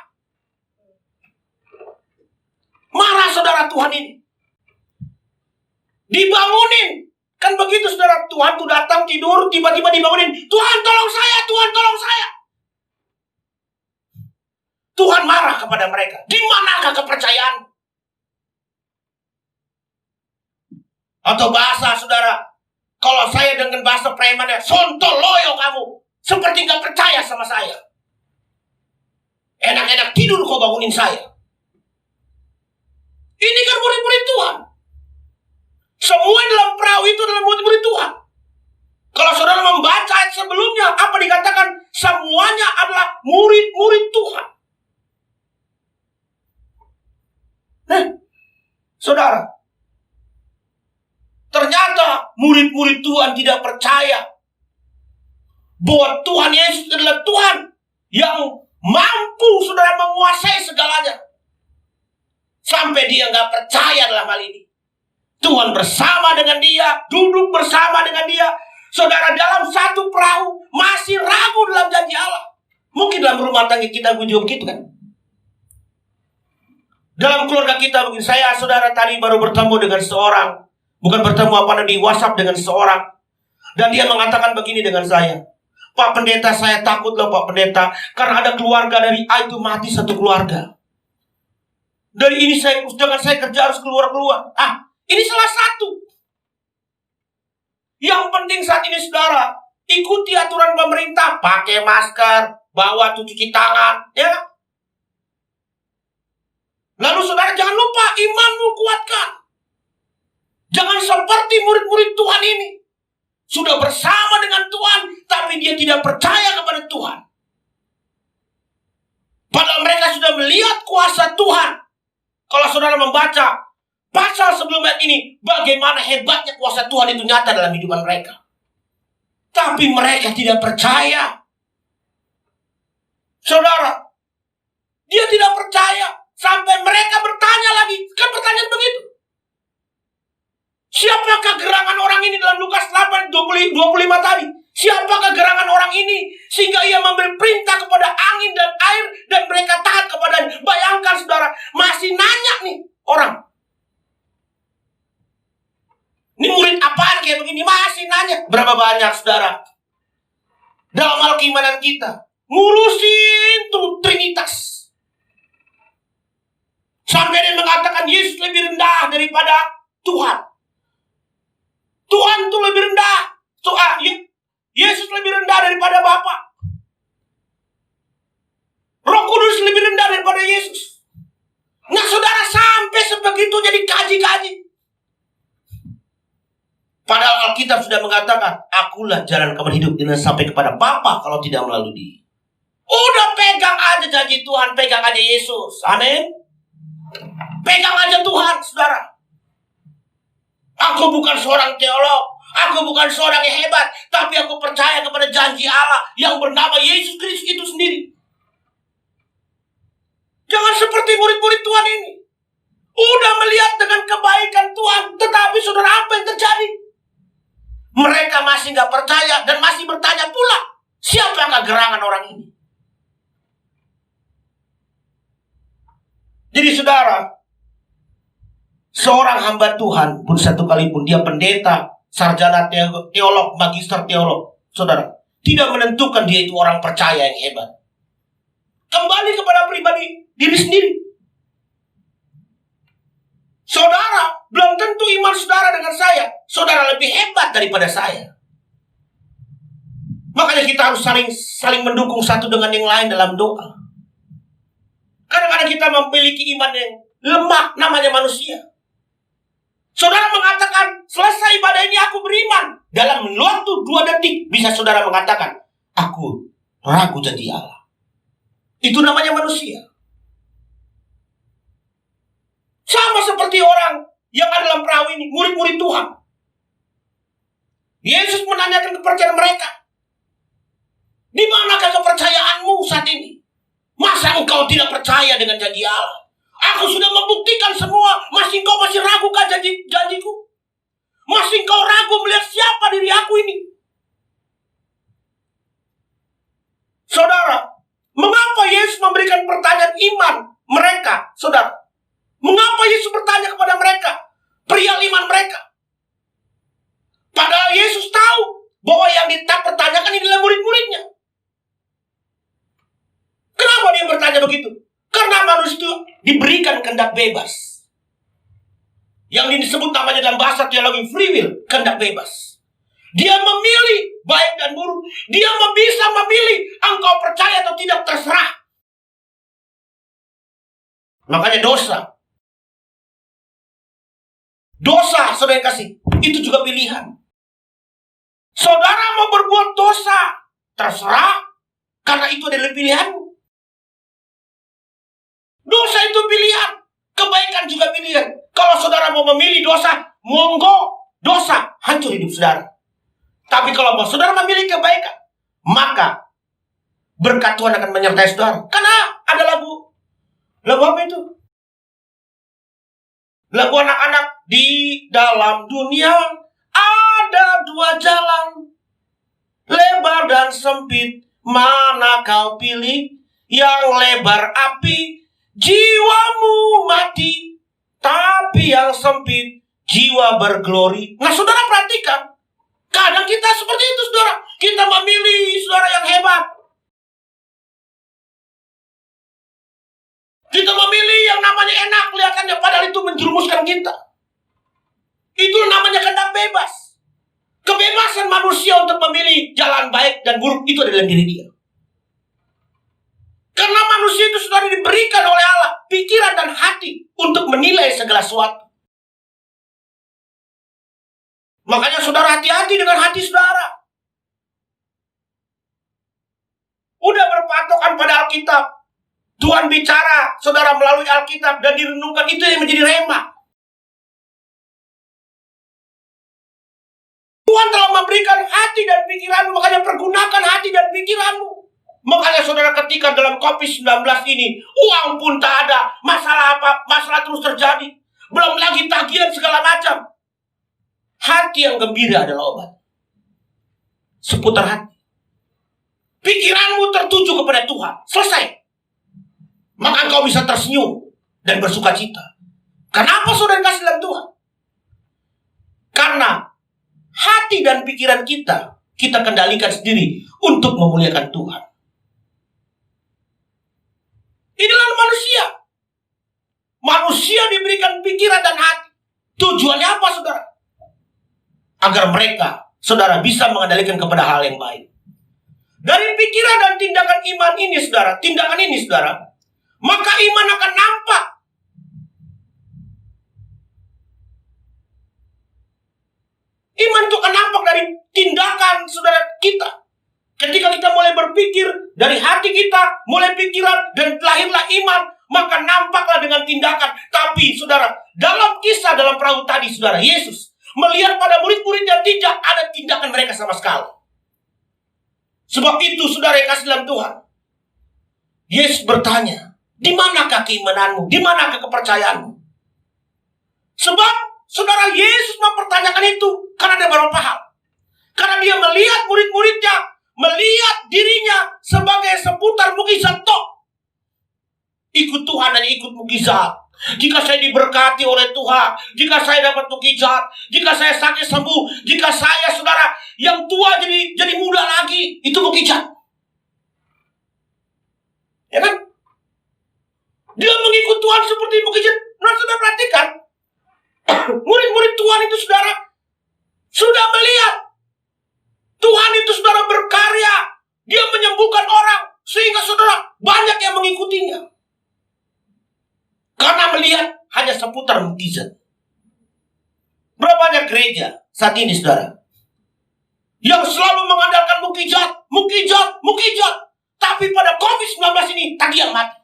[SPEAKER 4] Marah saudara Tuhan ini. Dibangunin. Kan begitu saudara, Tuhan tuh datang tidur, tiba-tiba dibangunin. Tuhan tolong saya, Tuhan tolong saya. Tuhan marah kepada mereka. Di manakah kepercayaanmu? Atau bahasa saudara, kalau saya dengan bahasa premannya, sontoloyo kamu. Seperti gak percaya sama saya. Enak-enak tidur kau bangunin saya. Ini kan murid-murid Tuhan. Semua dalam perahu itu adalah murid-murid Tuhan. Kalau saudara membaca ayat sebelumnya, apa dikatakan? Semuanya adalah murid-murid Tuhan. Nah, saudara, ternyata murid-murid Tuhan tidak percaya bahwa Tuhan Yesus adalah Tuhan yang mampu saudara menguasai segalanya. Sampai dia gak percaya dalam hal ini. Tuhan bersama dengan dia, duduk bersama dengan dia. Saudara dalam satu perahu masih ragu dalam janji Allah. Mungkin dalam rumah tangga kita juga begitu kan. Dalam keluarga kita mungkin saya saudara tadi baru bertemu dengan seorang. Bukan bertemu di WhatsApp dengan seorang. Dan dia mengatakan begini dengan saya. Pak Pendeta, saya takut loh Pak Pendeta. Karena ada keluarga dari A itu mati satu keluarga. Dari ini sedangkan saya kerja harus keluar-keluar. Ini salah satu. Yang penting saat ini saudara, ikuti aturan pemerintah. Pakai masker, bawa cuci tangan. Ya. Lalu saudara jangan lupa imanmu kuatkan. Jangan seperti murid-murid Tuhan ini. Sudah bersama dengan Tuhan, tapi dia tidak percaya kepada Tuhan. Padahal mereka sudah melihat kuasa Tuhan. Kalau saudara membaca pasal sebelum ayat ini, bagaimana hebatnya kuasa Tuhan itu nyata dalam hidupan mereka. Tapi mereka tidak percaya. Saudara, dia tidak percaya. Sampai mereka bertanya lagi. Kan pertanyaan begitu. Siapakah gerangan orang ini dalam Lukas 8, 25 tadi? Siapakah gerangan orang ini? Sehingga ia memberi perintah kepada angin dan air. Dan mereka taat kepadanya. Bayangkan saudara, masih nanya nih orang. Ini murid apaan kayak begini? Masih nanya. Berapa banyak saudara dalam hal keimanan kita ngurusin tuh Trinitas. Sampai dia mengatakan Yesus lebih rendah daripada Tuhan. Tuhan tuh lebih rendah. Yesus lebih rendah daripada Bapa. Roh Kudus lebih rendah daripada Yesus. Nah saudara, sampai sebegitunya dikaji-kaji. Padahal Alkitab sudah mengatakan, akulah jalan kebenaran hidup, dan sampai kepada Bapa kalau tidak melalui dia. Udah pegang aja janji Tuhan, pegang aja Yesus. Amin. Pegang aja Tuhan, saudara. Aku bukan seorang teolog, aku bukan seorang yang hebat, tapi aku percaya kepada janji Allah yang bernama Yesus Kristus itu sendiri. Jangan seperti murid-murid Tuhan ini. Udah melihat dengan kebaikan Tuhan, tetapi saudara, apa yang terjadi? Mereka masih gak percaya dan masih bertanya pula, siapakah gerangan orang ini? Jadi saudara, seorang hamba Tuhan pun satu kali pun dia pendeta, sarjana teolog, magister teolog, saudara, tidak menentukan dia itu orang percaya yang hebat. Kembali kepada pribadi diri sendiri. Saudara, belum tentu iman saudara dengan saya. Saudara lebih hebat daripada saya. Makanya kita harus saling mendukung satu dengan yang lain dalam doa. Kadang-kadang kita memiliki iman yang lemah, namanya manusia. Saudara mengatakan, selesai ibadah ini aku beriman. Dalam waktu 2 detik bisa saudara mengatakan, aku ragu janji Allah. Itu namanya manusia. Sama seperti orang yang ada dalam perahu ini, murid-murid Tuhan. Yesus menanyakan kepercayaan mereka. Di manakah kepercayaanmu saat ini? Masa engkau tidak percaya dengan janji Allah? Aku sudah membuktikan semua, masih engkau masih ragukah janjiku? Masih engkau ragu melihat siapa diri aku ini? Saudara, mengapa Yesus memberikan pertanyaan iman mereka, saudara? Mengapa Yesus bertanya kepada mereka, perihal iman mereka? Padahal Yesus tahu bahwa yang dipertanyakan ini adalah murid-muridnya. Kenapa dia bertanya begitu? Karena manusia itu diberikan kehendak bebas. Yang disebut namanya dalam bahasa teologi free will, kehendak bebas. Dia memilih baik dan buruk. Dia bisa memilih engkau percaya atau tidak, terserah. Makanya dosa, saudara yang kasih, itu juga pilihan. Saudara mau berbuat dosa, terserah, karena itu adalah pilihanmu. Dosa itu pilihan, kebaikan juga pilihan. Kalau saudara mau memilih dosa, monggo, dosa, hancur hidup saudara. Tapi kalau saudara memilih kebaikan, maka berkat Tuhan akan menyertai saudara. Karena ada lagu apa itu? Lagu anak-anak, di dalam dunia ada 2 jalan, lebar dan sempit, mana kau pilih? Yang lebar api, jiwamu mati, tapi yang sempit, jiwa berglori. Nah, saudara perhatikan, kadang kita seperti itu, saudara. Kita memilih saudara yang hebat. Kita memilih yang namanya enak kelihatannya, padahal itu menjerumuskan kita. Itu namanya kehendak bebas. Kebebasan manusia untuk memilih jalan baik dan buruk itu adalah diri dia. Karena manusia itu sudah diberikan oleh Allah pikiran dan hati untuk menilai segala sesuatu. Makanya saudara hati-hati dengan hati saudara. Udah berpatokan pada Alkitab. Tuhan bicara, saudara melalui Alkitab dan direnungkan, itu yang menjadi rema. Tuhan telah memberikan hati dan pikiranmu, makanya pergunakan hati dan pikiranmu. Makanya saudara ketika dalam COVID-19 ini, uang pun tak ada, masalah apa? Masalah terus terjadi. Belum lagi tagihan segala macam. Hati yang gembira adalah obat. Seputar hati. Pikiranmu tertuju kepada Tuhan. Selesai. Maka engkau bisa tersenyum dan bersuka cita. Kenapa saudara kasih dalam Tuhan? Karena hati dan pikiran kita kendalikan sendiri untuk memuliakan Tuhan. Inilah manusia. Manusia diberikan pikiran dan hati. Tujuannya apa, saudara? Agar mereka, saudara, bisa mengendalikan kepada hal yang baik. Dari pikiran dan tindakan iman ini, saudara, maka iman akan nampak. Iman itu akan nampak dari tindakan saudara kita. Ketika kita mulai berpikir, dari hati kita, mulai pikiran, dan lahirlah iman, maka nampaklah dengan tindakan. Tapi saudara, dalam kisah dalam perahu tadi, saudara, Yesus melihat pada murid-muridnya tidak ada tindakan mereka sama sekali. Sebab itu, saudara yang kasih dalam Tuhan, Yesus bertanya, di manakah keimananmu? Di manakah kepercayaanmu? Sebab saudara, Yesus mempertanyakan itu karena ada beberapa hal. Karena dia melihat murid-muridnya, melihat dirinya sebagai seputar mukjizat toh. Ikut Tuhan dan ikut mukjizat. Jika saya diberkati oleh Tuhan, jika saya dapat mukjizat, jika saya sakit sembuh, jika saya, saudara, yang tua jadi muda lagi, itu mukjizat. Ya kan? Dia mengikut Tuhan seperti mukjizat. Nah, saudara perhatikan. Murid-murid Tuhan itu, saudara, sudah melihat Tuhan itu, saudara, berkarya. Dia menyembuhkan orang. Sehingga, saudara, banyak yang mengikutinya. Karena melihat hanya seputar mukjizat. Berapa banyak gereja saat ini, saudara, yang selalu mengandalkan mukjizat, mukjizat, mukjizat. Tapi pada COVID-19 ini, tagihan mati.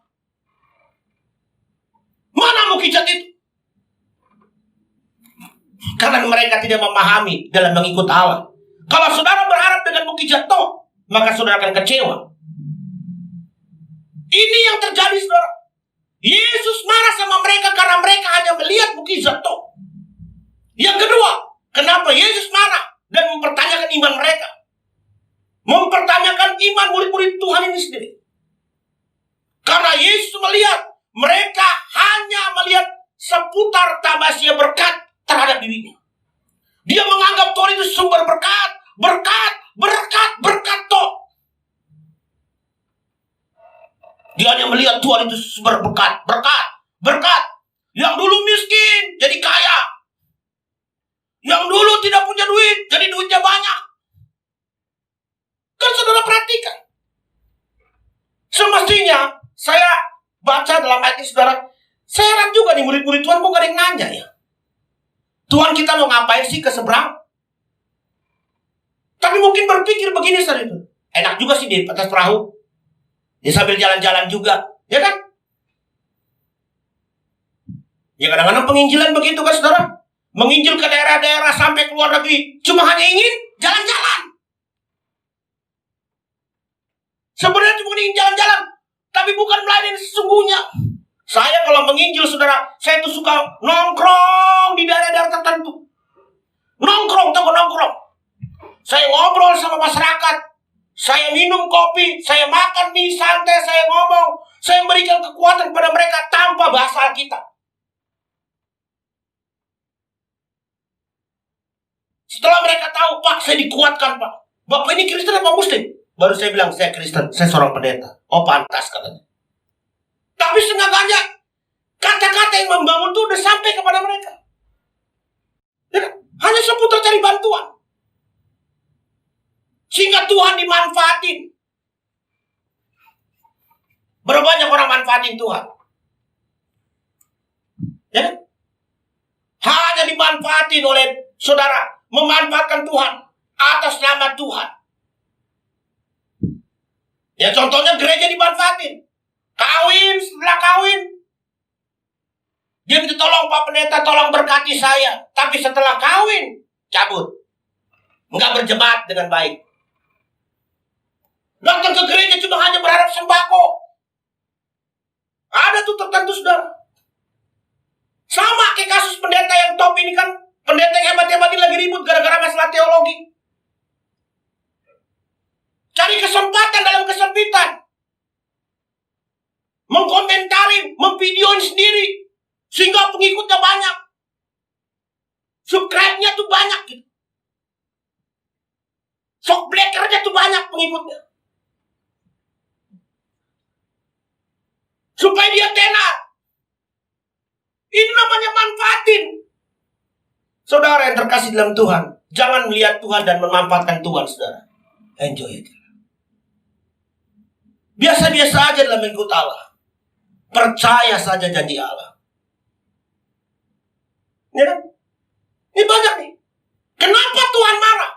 [SPEAKER 4] Mana mukjizat itu? Karena mereka tidak memahami dalam mengikut Allah. Kalau saudara berharap dengan mukjizat toh, maka saudara akan kecewa. Ini yang terjadi, saudara. Yesus marah sama mereka karena mereka hanya melihat mukjizat toh. Yang kedua, kenapa Yesus marah dan mempertanyakan iman mereka? Mempertanyakan iman murid-murid Tuhan ini sendiri. Karena Yesus melihat mereka hanya melihat seputar tamasya berkat terhadap dirinya. Dia menganggap Tuhan itu sumber berkat, berkat, berkat, berkat toh. Dia hanya melihat Tuhan itu sumber berkat, berkat, berkat. Yang dulu miskin jadi kaya. Yang dulu tidak punya duit jadi duitnya banyak. Kan saudara perhatikan. Semestinya saya baca dalam ayat ini, saudara, saya heran juga nih murid-murid Tuhan kok gak ada yang nanya ya. Tuhan, kita mau ngapain sih ke seberang? Tapi mungkin berpikir begini, saudara, itu enak juga sih di atas perahu. Ya sambil jalan-jalan juga, ya kan? Ya kadang-kadang penginjilan begitu kan, saudara. Menginjil ke daerah-daerah sampai ke luar negeri cuma hanya ingin jalan-jalan. Sebenarnya cuma ingin jalan-jalan, tapi bukan melayani sesungguhnya. Saya kalau menginjil, saudara, saya tuh suka nongkrong di daerah-daerah tertentu. Nongkrong, tahu nongkrong. Saya ngobrol sama masyarakat. Saya minum kopi, saya makan mie santai, saya ngomong. Saya memberikan kekuatan kepada mereka tanpa bahasa kita. Setelah mereka tahu, Pak, saya dikuatkan, Pak. Bapak ini Kristen apa Muslim? Baru saya bilang, saya Kristen, saya seorang pendeta. Oh, pantas katanya. Tapi sengaja kata-kata yang membangun itu udah sampai kepada mereka. Ya kan? Hanya seputar cari bantuan. Sehingga Tuhan dimanfaatin. Berapa banyak orang manfaatin Tuhan? Ya kan? Hanya dimanfaatin oleh saudara. Memanfaatkan Tuhan atas nama Tuhan. Ya contohnya gereja dimanfaatin. Kawin, setelah kawin dia minta tolong Pak Pendeta, tolong berkati saya. Tapi setelah kawin cabut, nggak berjemaat dengan baik. Datang ke gereja cuma hanya berharap sembako. Ada tuh tertentu, saudara. Sama kayak kasus pendeta yang top ini kan. Pendeta yang hebat-hebat ini lagi ribut gara-gara masalah teologi. Cari kesempatan dalam kesempitan. Mengkomentari, memvideoin sendiri. Sehingga pengikutnya banyak. Subscribe-nya tuh banyak gitu. Shockbreaker-nya tuh banyak pengikutnya. Supaya dia tenar. Ini namanya manfaatin. Saudara yang terkasih dalam Tuhan, jangan melihat Tuhan dan memanfaatkan Tuhan, saudara. Enjoy it. Biasa-biasa aja dalam mengikut Allah. Percaya saja janji Allah. Ya kan? Ini banyak nih. Kenapa Tuhan marah?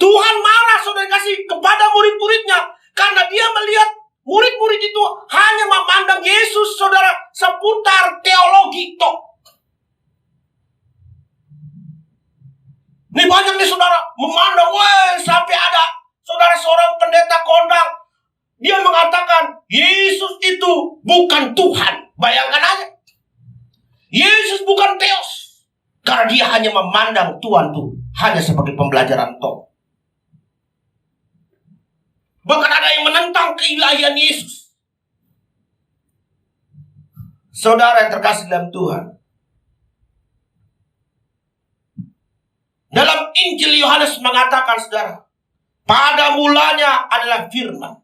[SPEAKER 4] Tuhan marah, saudara kasih, kepada murid-muridnya. Karena dia melihat murid-murid itu hanya memandang Yesus, saudara, seputar teologi tok. Ini banyak nih saudara, memandang, sampai ada saudara seorang pendeta kondang. Dia mengatakan, Yesus itu bukan Tuhan. Bayangkan aja. Yesus bukan Theos. Karena dia hanya memandang Tuhan itu hanya sebagai pembelajaran tok. Bahkan ada yang menentang keilahian Yesus. Saudara yang terkasih dalam Tuhan. Dalam Injil Yohanes mengatakan, saudara, pada mulanya adalah firman.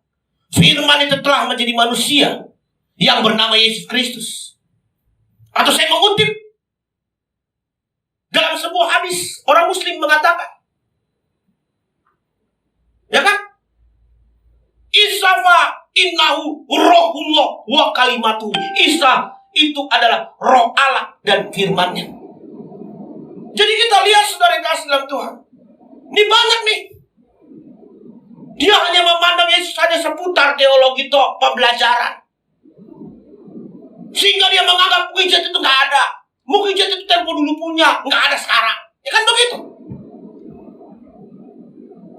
[SPEAKER 4] Firman itu telah menjadi manusia yang bernama Yesus Kristus. Atau saya mengutip dalam sebuah hadis, orang Muslim mengatakan, ya kan? Isa innahu rohullah wa kalimatuhu. Isa itu adalah roh Allah dan firman-Nya. Jadi kita lihat saudara yang kasih dalam Tuhan, ini banyak nih. Dia hanya memandang Yesus hanya seputar teologi pembelajaran. Sehingga dia menganggap mukjizat itu nggak ada. Mukjizat itu tempo dulu punya, nggak ada sekarang. Ya kan begitu.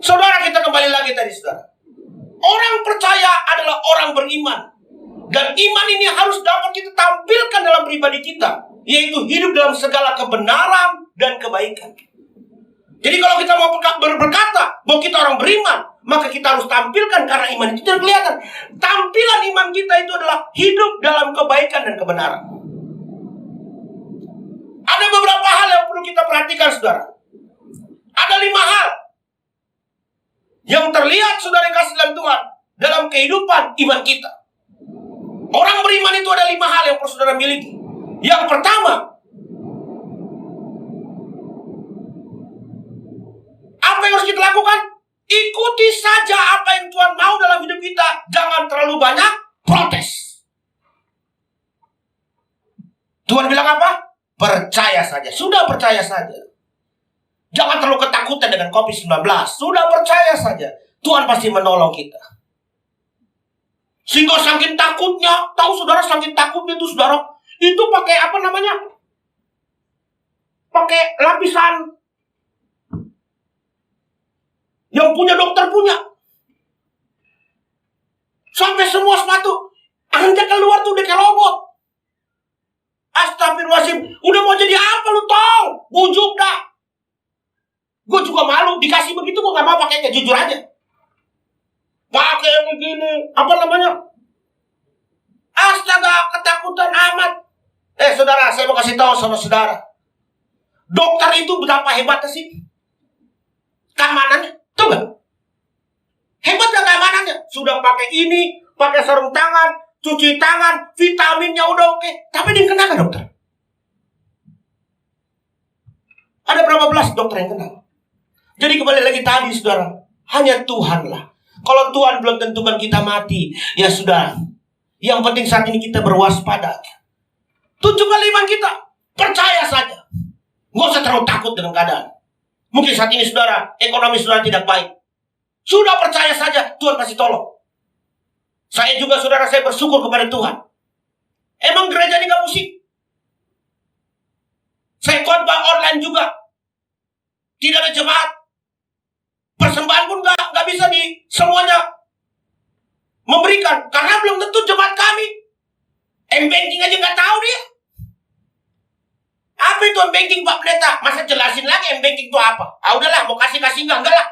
[SPEAKER 4] Saudara, kita kembali lagi tadi, saudara. Orang percaya adalah orang beriman. Dan iman ini harus dapat kita tampilkan dalam pribadi kita, yaitu hidup dalam segala kebenaran dan kebaikan. Jadi kalau kita mau berkata bahwa kita orang beriman, maka kita harus tampilkan, karena iman itu tidak kelihatan. Tampilan iman kita itu adalah hidup dalam kebaikan dan kebenaran. Ada beberapa hal yang perlu kita perhatikan, saudara. Ada 5 hal yang terlihat, saudara yang kasih dalam Tuhan, dalam kehidupan iman kita. Orang beriman itu ada 5 hal yang perlu saudara miliki. Yang pertama, apa yang harus kita lakukan? Ikuti saja apa yang Tuhan mau dalam hidup kita. Jangan terlalu banyak protes. Tuhan bilang apa? Percaya saja. Sudah percaya saja. Jangan terlalu ketakutan dengan COVID-19. Sudah percaya saja. Tuhan pasti menolong kita. Sehingga saking takutnya, tahu saudara, saking takutnya itu saudara, itu pakai apa namanya? Pakai lapisan yang punya dokter punya. Sampai semua sepatu anda keluar tuh udah kayak robot. Astagfirullahaladzim, udah mau jadi apa lu tau? Bujuk dah. Gue juga malu dikasih begitu, gue gak mau pakainya, jujur aja. Pakai yang begini, apa namanya? Astaga, ketakutan amat. Saudara, saya mau kasih tahu sama saudara. Dokter itu berapa hebatnya sih? Keamanannya, tuh gak? Hebat gak keamanannya? Sudah pakai ini, pakai sarung tangan, cuci tangan, vitaminnya udah oke. Tapi dia kena gak dokter? Ada berapa belas dokter yang kena? Jadi kembali lagi tadi, saudara, hanya Tuhanlah. Kalau Tuhan belum tentukan kita mati, ya sudah. Yang penting saat ini kita berwaspada. Tunjukkan iman kita. Percaya saja. Nggak usah terlalu takut dengan keadaan. Mungkin saat ini saudara, ekonomi saudara tidak baik. Sudah percaya saja, Tuhan pasti tolong. Saya juga, saudara, saya bersyukur kepada Tuhan. Emang gereja ini gak musik? Saya khotbah online juga. Tidak ada jemaat. Persembahan pun gak bisa di semuanya memberikan, karena belum tentu jemaat kami. M-banking aja gak tahu dia. Apa itu M-banking, Pak Pendeta? Masa jelasin lagi M-banking itu apa? Udahlah, mau kasih enggak lah.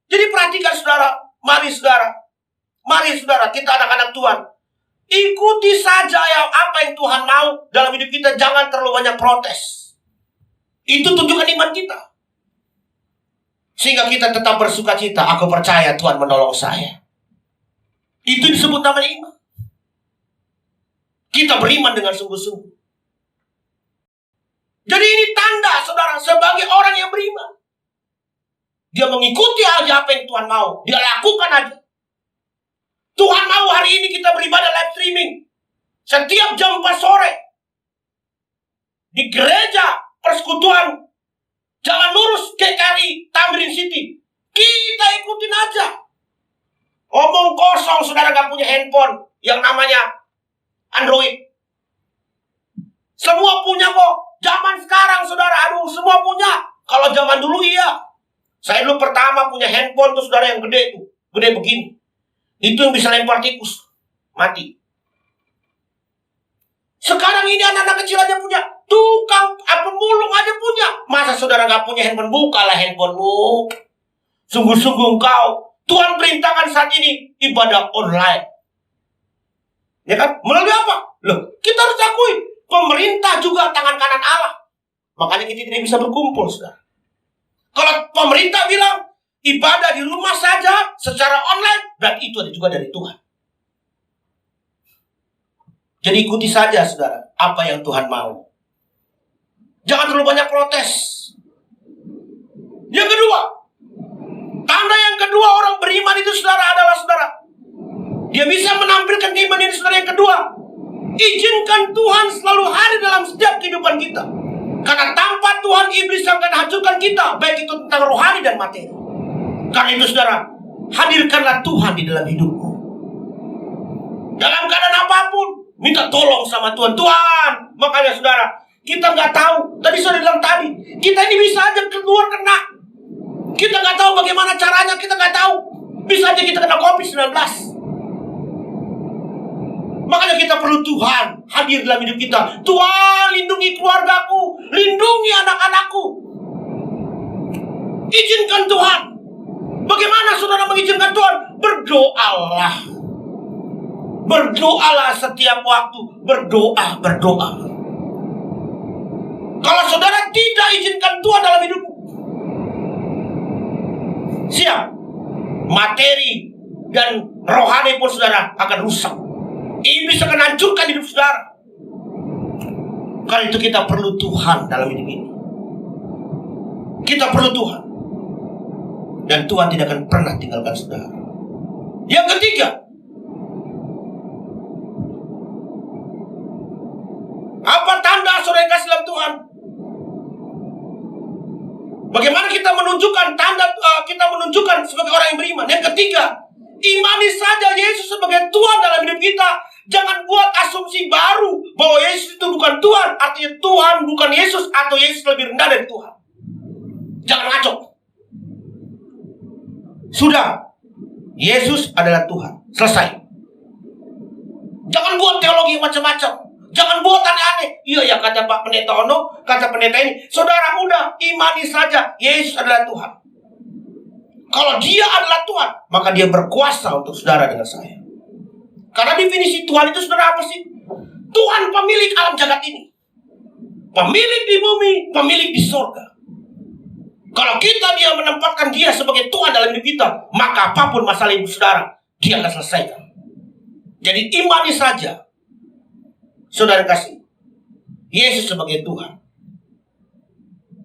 [SPEAKER 4] Jadi perhatikan saudara, mari saudara, kita anak-anak Tuhan. Ikuti saja apa yang Tuhan mau dalam hidup kita, jangan terlalu banyak protes. Itu tunjukkan iman kita. Sehingga kita tetap bersuka cita. Aku percaya Tuhan menolong saya. Itu disebut namanya iman. Kita beriman dengan sungguh-sungguh. Jadi ini tanda, saudara, sebagai orang yang beriman. Dia mengikuti aja apa yang Tuhan mau. Dia lakukan aja. Tuhan mau hari ini kita beribadah live streaming. Setiap jam 4 sore. Di gereja persekutuan Jalan Lurus GKI Tamrin City. Kita ikutin aja. Omong kosong, saudara gak punya handphone yang namanya Android. Semua punya kok. Zaman sekarang, saudara, semua punya. Kalau zaman dulu iya. Saya dulu pertama punya handphone tuh, saudara, yang gede tuh. Gede begini. Itu yang bisa lempar tikus. Mati. Sekarang ini anak-anak kecil aja punya. Tukang pemulung aja punya. Masa saudara gak punya handphone? Bukalah handphonemu. Sungguh-sungguh engkau. Tuhan perintahkan saat ini ibadah online. Ya kan? Melalui apa? Loh, kita harus akui. Pemerintah juga tangan kanan Allah. Makanya kita tidak bisa berkumpul, saudara. Kalau pemerintah bilang, ibadah di rumah saja secara online, berarti itu ada juga dari Tuhan. Jadi ikuti saja saudara apa yang Tuhan mau. Jangan terlalu banyak protes. Yang kedua, tanda yang kedua orang beriman itu saudara adalah saudara, dia bisa menampilkan keimanan ini saudara. Yang kedua, izinkan Tuhan selalu hadir dalam setiap kehidupan kita. Karena tanpa Tuhan, iblis akan hancurkan kita, baik itu tentang rohani dan materi. Karena itu saudara, hadirkanlah Tuhan di dalam hidupmu. Dalam keadaan apapun, minta tolong sama Tuhan. Tuhan, makanya saudara, kita nggak tahu. Tadi saudara bilang tadi, kita ini bisa aja keluar kena. Kita nggak tahu bagaimana caranya, kita nggak tahu. Bisa aja kita kena COVID-19. Makanya kita perlu Tuhan hadir dalam hidup kita. Tuhan, lindungi keluargaku, lindungi anak-anakku. Izinkan Tuhan. Bagaimana saudara mengizinkan Tuhan? Berdoalah. Berdoalah setiap waktu. Berdoa. Kalau saudara tidak izinkan Tuhan dalam hidupmu, siap, materi dan rohani pun saudara akan rusak. Iblis akan hancurkan hidup saudara. Karena itu kita perlu Tuhan dalam hidup ini. Kita perlu Tuhan. Dan Tuhan tidak akan pernah tinggalkan saudara. Yang ketiga, apa tanda saudara yang kasih dalam Tuhan? Bagaimana kita menunjukkan tanda, kita menunjukkan sebagai orang yang beriman? Yang ketiga, imani saja Yesus sebagai Tuhan dalam hidup kita. Jangan buat asumsi baru bahwa Yesus itu bukan Tuhan. Artinya Tuhan bukan Yesus, atau Yesus lebih rendah dari Tuhan. Jangan ngaco. Sudah, Yesus adalah Tuhan. Selesai. Jangan buat teologi macam-macam. Jangan buat aneh-aneh. Iya ya, kata Pak Pendeta Ono, kata pendeta ini. Saudara, udah imani saja Yesus adalah Tuhan. Kalau dia adalah Tuhan, maka dia berkuasa untuk saudara dengan saya. Karena definisi Tuhan itu saudara apa sih? Tuhan pemilik alam jagat ini. Pemilik di bumi, pemilik di surga. Kalau dia menempatkan dia sebagai Tuhan dalam hidup kita, maka apapun masalah hidup saudara, dia akan selesaikan. Jadi imani saja, saudara kasih, Yesus sebagai Tuhan.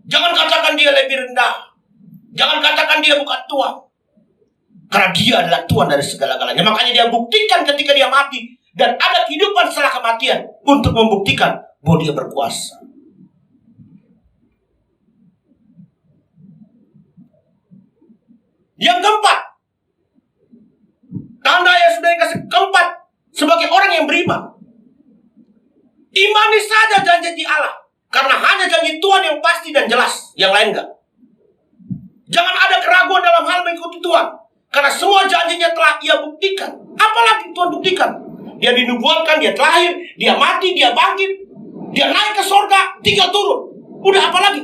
[SPEAKER 4] Jangan katakan dia lebih rendah. Jangan katakan dia bukan Tuhan. Karena dia adalah Tuhan dari segala-galanya. Makanya dia buktikan ketika dia mati. Dan ada kehidupan setelah kematian. Untuk membuktikan bahwa dia berkuasa. Yang keempat. Tanda yang sudah dikasih keempat. Sebagai orang yang beriman. Imani saja janji Allah. Karena hanya janji Tuhan yang pasti dan jelas. Yang lain enggak. Jangan ada keraguan dalam hal mengikuti Tuhan. Karena semua janjinya telah ia buktikan. Apalagi Tuhan buktikan. Dia dinubuatkan, dia terlahir, dia mati, dia bangkit, dia naik ke surga, tinggal turun. Udah apa lagi?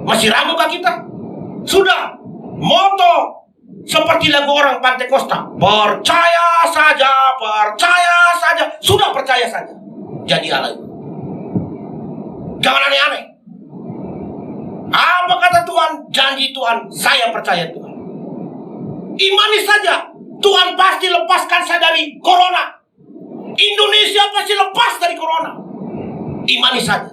[SPEAKER 4] Masih ramukah kita? Sudah. Moto seperti lagu orang Pantai Kosta. Percaya saja, percaya saja. Sudah percaya saja. Jadi Allah itu. Jangan aneh-aneh. Apa kata Tuhan? Janji Tuhan, saya percaya Tuhan. Imani saja, Tuhan pasti lepaskan saya dari corona. Indonesia pasti lepas dari corona. Imani saja.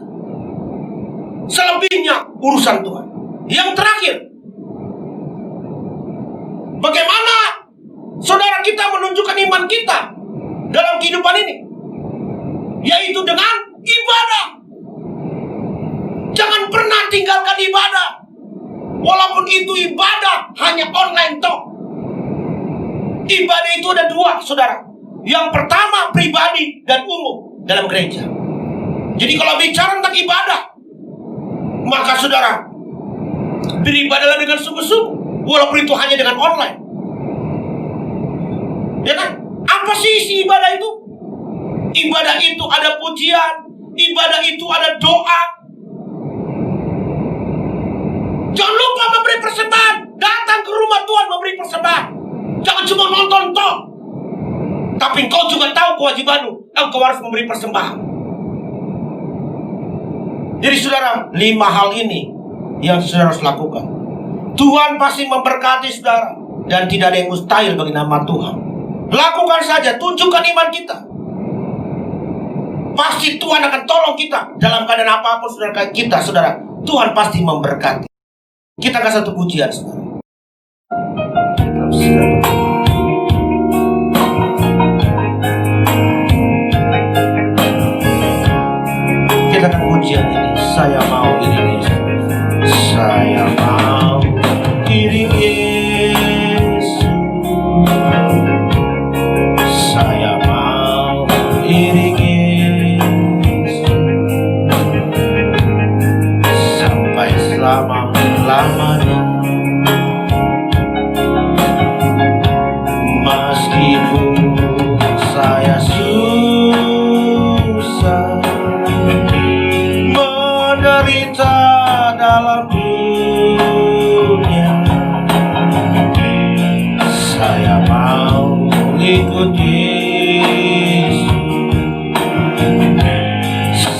[SPEAKER 4] Selebihnya urusan Tuhan. Yang terakhir, bagaimana saudara kita menunjukkan iman kita dalam kehidupan ini? Yaitu dengan ibadah. Jangan pernah tinggalkan ibadah. Walaupun itu ibadah hanya online toh. Ibadah itu ada dua, saudara. Yang pertama pribadi dan umum dalam gereja. Jadi kalau bicara tentang ibadah, maka saudara beribadahlah dengan sungguh-sungguh, walaupun itu hanya dengan online. Ya kan? Apa sih isi ibadah itu? Ibadah itu ada pujian, ibadah itu ada doa. Jangan lupa memberi persembahan. Datang ke rumah Tuhan memberi persembahan. Jangan cuma nonton toh. Tapi engkau juga tahu kewajibanmu. Engkau harus memberi persembahan. Jadi saudara, 5 hal ini yang saudara harus lakukan. Tuhan pasti memberkati saudara. Dan tidak ada yang mustahil bagi nama Tuhan. Lakukan saja, tunjukkan iman kita. Pasti Tuhan akan tolong kita. Dalam keadaan apapun saudara, Tuhan pasti memberkati. Kita kasih satu pujian saudara. Kita akan pujian ini. Saya mau iringi Yesus. Saya mau iringi Yesus. Saya mau iringi Yesus sampai selama-lamanya. Meskipun saya susah menderita dalam dunia, saya mau ikut Yesus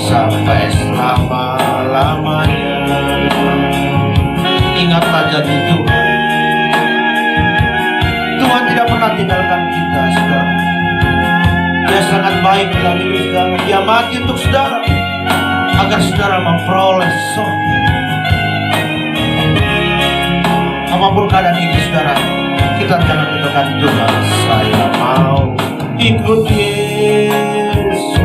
[SPEAKER 4] sampai selama-lamanya. Ingatlah janji Tuhan. Tuhan tidak pernah tinggalkan kita, saudara. Dia sangat baik dalam hidup saudara. Dia mati untuk saudara agar saudara memperoleh surga. Apapun keadaan hidup saudara, kita jangan tinggalkan Tuhan. Saya mau ikut Yesus.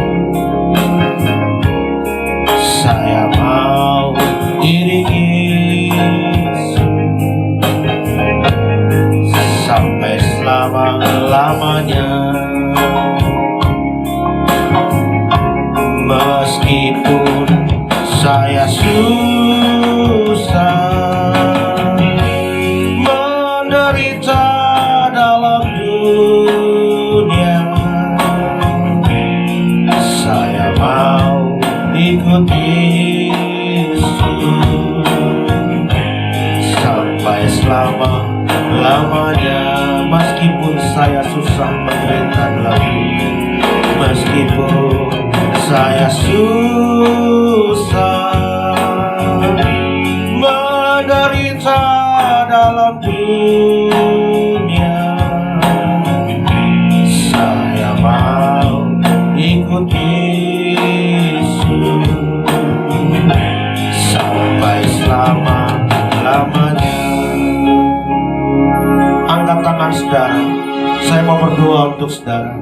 [SPEAKER 4] Saya mau iringi Yesus sampai selama-lamanya. Meskipun saya susah menderita dalam dunia, saya mau ikut Yesus sampai selama-lamanya. Meskipun saya susah menderita dalam dunia, meskipun saya susah menderita dalam dunia, saya mau ikut Yesus sampai selama-lamanya. Angkat tangan saudara, saya mau berdoa untuk saudara.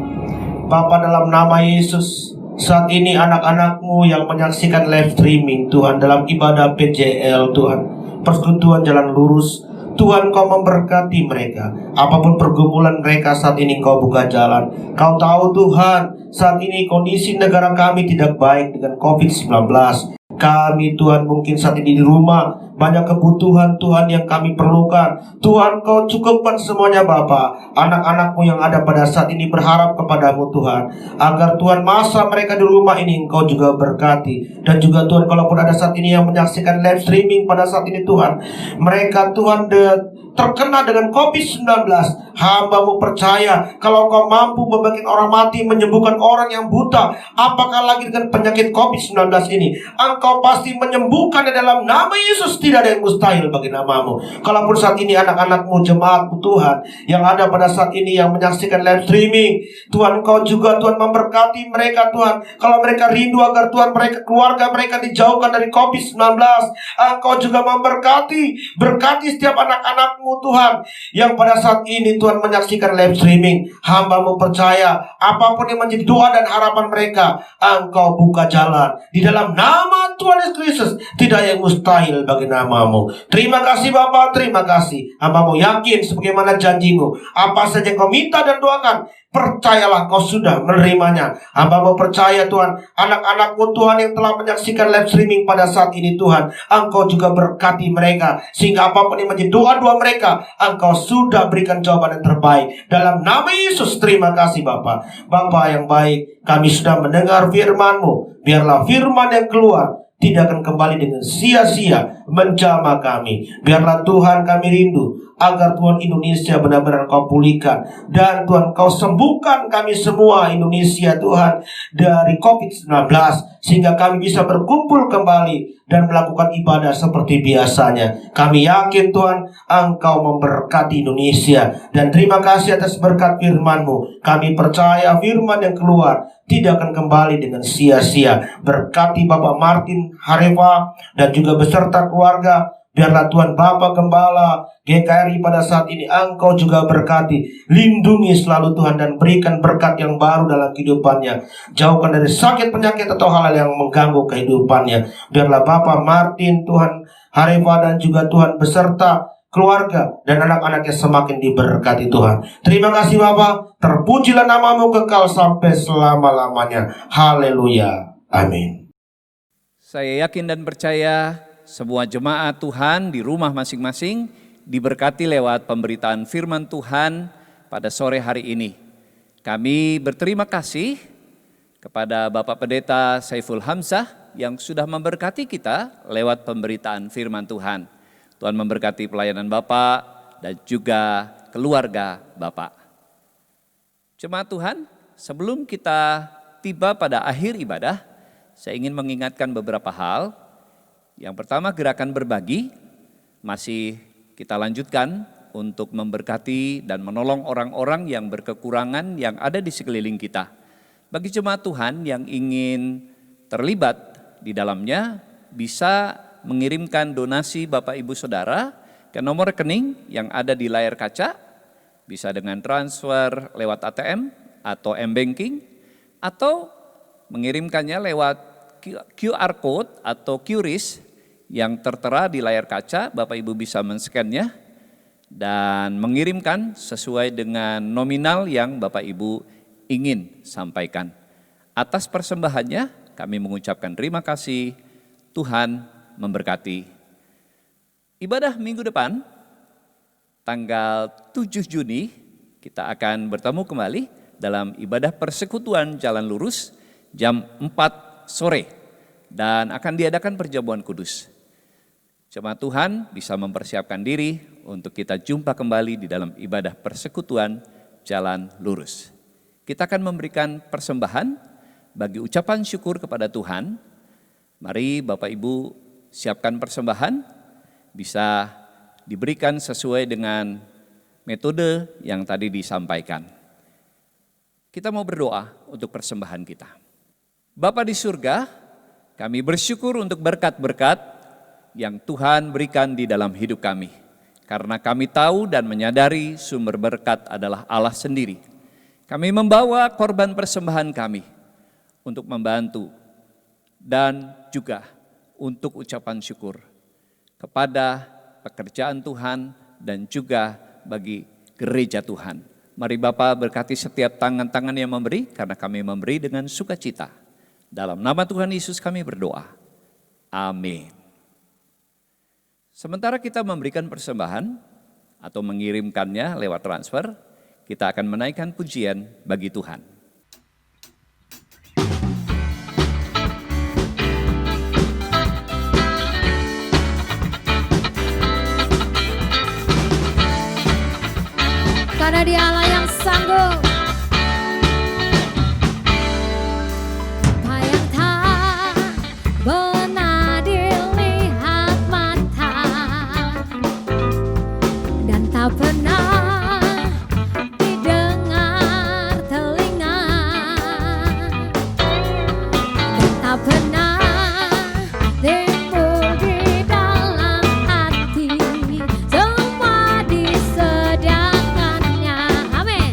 [SPEAKER 4] Bapa, dalam nama Yesus, saat ini anak-anak-Mu yang menyaksikan live streaming Tuhan dalam ibadah PJL Tuhan, Persekutuan Jalan Lurus, Tuhan Kau memberkati mereka. Apapun pergumulan mereka saat ini Kau buka jalan. Kau tahu Tuhan, saat ini kondisi negara kami tidak baik dengan COVID-19. Kami Tuhan mungkin saat ini di rumah, banyak kebutuhan Tuhan yang kami perlukan. Tuhan Kau cukupkan semuanya Bapa. Anak-anak-Mu yang ada pada saat ini berharap kepadamu Tuhan, agar Tuhan masa mereka di rumah ini Engkau juga berkati. Dan juga Tuhan, kalaupun ada saat ini yang menyaksikan live streaming pada saat ini Tuhan, mereka Tuhan terkena dengan COVID-19, hamba-Mu percaya kalau Kau mampu membangkitkan orang mati, menyembuhkan orang yang buta, apakah lagi dengan penyakit COVID-19 ini? Engkau pasti menyembuhkan di dalam nama Yesus. Tidak ada yang mustahil bagi nama-Mu. Kalaupun saat ini anak-anak-Mu, jemaat-Mu Tuhan yang ada pada saat ini yang menyaksikan live streaming, Tuhan Kau juga Tuhan memberkati mereka Tuhan. Kalau mereka rindu agar Tuhan mereka, keluarga mereka dijauhkan dari COVID-19, Engkau juga memberkati. Berkati setiap anak-anak-Mu Tuhan yang pada saat ini Tuhan menyaksikan live streaming. Hamba-Mu percaya apapun yang menjadi doa dan harapan mereka, Engkau buka jalan di dalam nama Tuhan Yesus Kristus. Tidak yang mustahil bagi nama-Mu. Terima kasih Bapa, terima kasih. Hamba-Mu yakin sebagaimana janji-Mu, apa saja yang Kau minta dan doakan, percayalah Kau sudah menerimanya. Hamba-Mu percaya Tuhan, anak-anak-Mu Tuhan yang telah menyaksikan live streaming pada saat ini Tuhan, Engkau juga berkati mereka, sehingga apapun yang menjadi doa-doa mereka, Engkau sudah berikan jawaban yang terbaik. Dalam nama Yesus, terima kasih Bapa. Bapa yang baik, kami sudah mendengar firman-Mu. Biarlah firman yang keluar tidak akan kembali dengan sia-sia menjamah kami. Biarlah Tuhan kami rindu agar Tuhan Indonesia benar-benar Kau pulihkan. Dan Tuhan Kau sembuhkan kami semua Indonesia Tuhan dari COVID-19, sehingga kami bisa berkumpul kembali dan melakukan ibadah seperti biasanya. Kami yakin Tuhan Engkau memberkati Indonesia, dan terima kasih atas berkat firman-Mu. Kami percaya firman yang keluar tidak akan kembali dengan sia-sia. Berkati Bapak Martin Harefa dan juga beserta keluarga. Biarlah Tuhan Bapak Gembala GKRI pada saat ini Engkau juga berkati, lindungi selalu Tuhan, dan berikan berkat yang baru dalam kehidupannya. Jauhkan dari sakit penyakit atau hal-hal yang mengganggu kehidupannya. Biarlah Bapak Martin Tuhan Harefa dan juga Tuhan beserta keluarga dan anak-anaknya semakin diberkati Tuhan. Terima kasih Bapak, terpujilah nama-Mu kekal sampai selama-lamanya. Haleluya, amin.
[SPEAKER 1] Saya yakin dan percaya semua jemaat Tuhan di rumah masing-masing diberkati lewat pemberitaan firman Tuhan pada sore hari ini. Kami berterima kasih kepada Bapak Pendeta Saiful Hamzah yang sudah memberkati kita lewat pemberitaan firman Tuhan. Tuhan memberkati pelayanan Bapak dan juga keluarga Bapak. Jemaat Tuhan, sebelum kita tiba pada akhir ibadah, saya ingin mengingatkan beberapa hal. Yang pertama, gerakan berbagi masih kita lanjutkan untuk memberkati dan menolong orang-orang yang berkekurangan yang ada di sekeliling kita. Bagi jemaat Tuhan yang ingin terlibat di dalamnya, bisa mengirimkan donasi Bapak Ibu Saudara ke nomor rekening yang ada di layar kaca, bisa dengan transfer lewat ATM atau M-Banking, atau mengirimkannya lewat QR Code atau QRIS yang tertera di layar kaca. Bapak Ibu bisa men-scan-nya dan mengirimkan sesuai dengan nominal yang Bapak Ibu ingin sampaikan. Atas persembahannya kami mengucapkan terima kasih. Tuhan memberkati. Ibadah minggu depan tanggal 7 Juni kita akan bertemu kembali dalam ibadah persekutuan Jalan Lurus jam 4 sore dan akan diadakan perjamuan kudus. Jemaat Tuhan bisa mempersiapkan diri untuk kita jumpa kembali di dalam ibadah persekutuan Jalan Lurus. Kita akan memberikan persembahan bagi ucapan syukur kepada Tuhan. Mari Bapak Ibu siapkan persembahan, bisa diberikan sesuai dengan metode yang tadi disampaikan. Kita mau berdoa untuk persembahan kita. Bapa di surga, kami bersyukur untuk berkat-berkat yang Tuhan berikan di dalam hidup kami. Karena kami tahu dan menyadari sumber berkat adalah Allah sendiri. Kami membawa korban persembahan kami untuk membantu dan juga untuk ucapan syukur kepada pekerjaan Tuhan dan juga bagi gereja Tuhan. Mari Bapa berkati setiap tangan-tangan yang memberi, karena kami memberi dengan sukacita. Dalam nama Tuhan Yesus kami berdoa. Amin. Sementara kita memberikan persembahan atau mengirimkannya lewat transfer, kita akan menaikkan pujian bagi Tuhan.
[SPEAKER 2] Karena Dia Allah yang sanggup. Apa yang tak pernah dilihat mata dan tak pernah didengar telinga dan tak pernah timbul di dalam hati, semua disediakannya. Amin.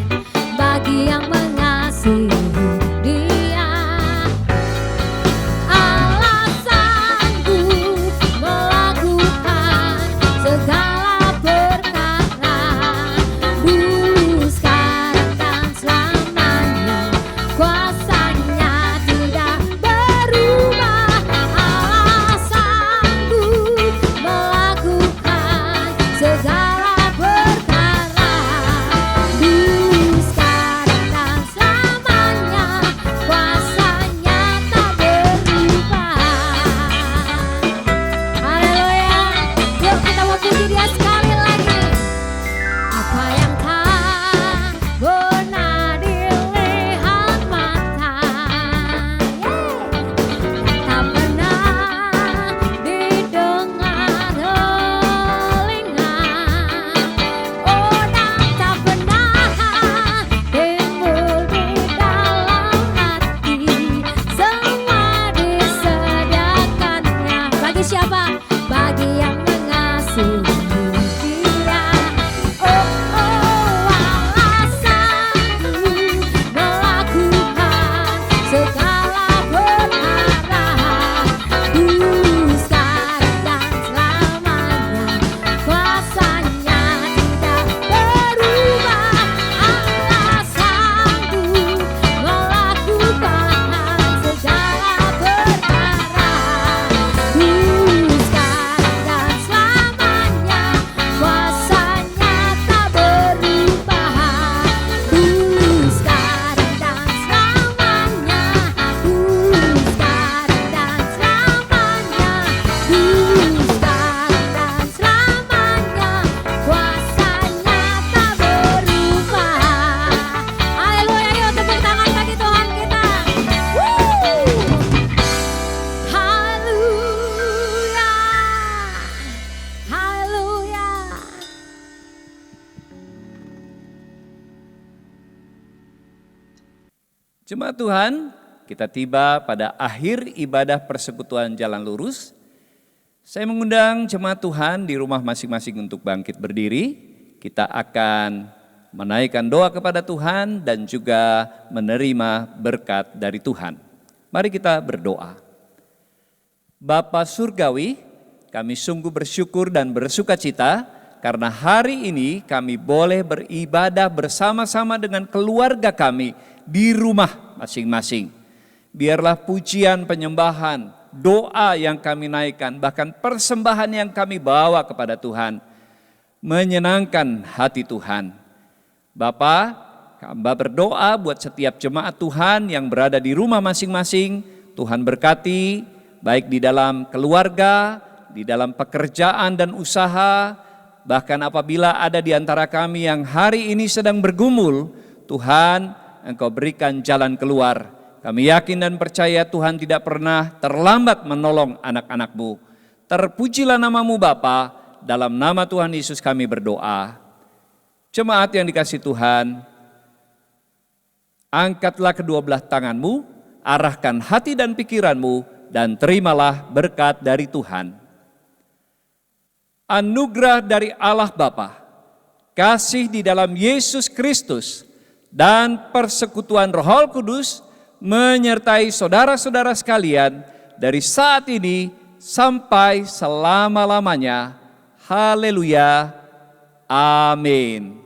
[SPEAKER 2] Untuk siapa? Bagi yang mengasihi Dia. Oh, oh, alasanku melakukan segala perkara. Sekarang dan selamanya kuasanya tidak berubah. Alasanku melakukan segala perkara. Sekarang dan selamanya kuasanya tak berubah. Sekarang dan selamanya. Sekarang dan selamanya. Sekarang dan selamanya kuasanya tak berubah. Haleluya, yuk tepuk tangan bagi Tuhan kita. Haleluya. Haleluya.
[SPEAKER 1] Jemaat Tuhan, kita tiba pada akhir ibadah persekutuan jalan lurus. Saya mengundang jemaat Tuhan di rumah masing-masing untuk bangkit berdiri. Kita akan menaikkan doa kepada Tuhan dan juga menerima berkat dari Tuhan. Mari kita berdoa. Bapa Surgawi, kami sungguh bersyukur dan bersukacita karena hari ini kami boleh beribadah bersama-sama dengan keluarga kami di rumah masing-masing. Biarlah pujian, penyembahan, doa yang kami naikkan, bahkan persembahan yang kami bawa kepada Tuhan, menyenangkan hati Tuhan. Bapa, hamba berdoa buat setiap jemaat Tuhan yang berada di rumah masing-masing. Tuhan berkati, baik di dalam keluarga, di dalam pekerjaan dan usaha, bahkan apabila ada di antara kami yang hari ini sedang bergumul, Tuhan, Engkau berikan jalan keluar. Kami yakin dan percaya Tuhan tidak pernah terlambat menolong anak-anak-Mu. Terpujilah nama-Mu Bapa, dalam nama Tuhan Yesus kami berdoa. Jemaat yang dikasihi Tuhan, angkatlah kedua belah tanganmu, arahkan hati dan pikiranmu, dan terimalah berkat dari Tuhan. Anugerah dari Allah Bapa, kasih di dalam Yesus Kristus, dan persekutuan Roh Kudus menyertai saudara-saudara sekalian dari saat ini sampai selama-lamanya. Haleluya. Amin.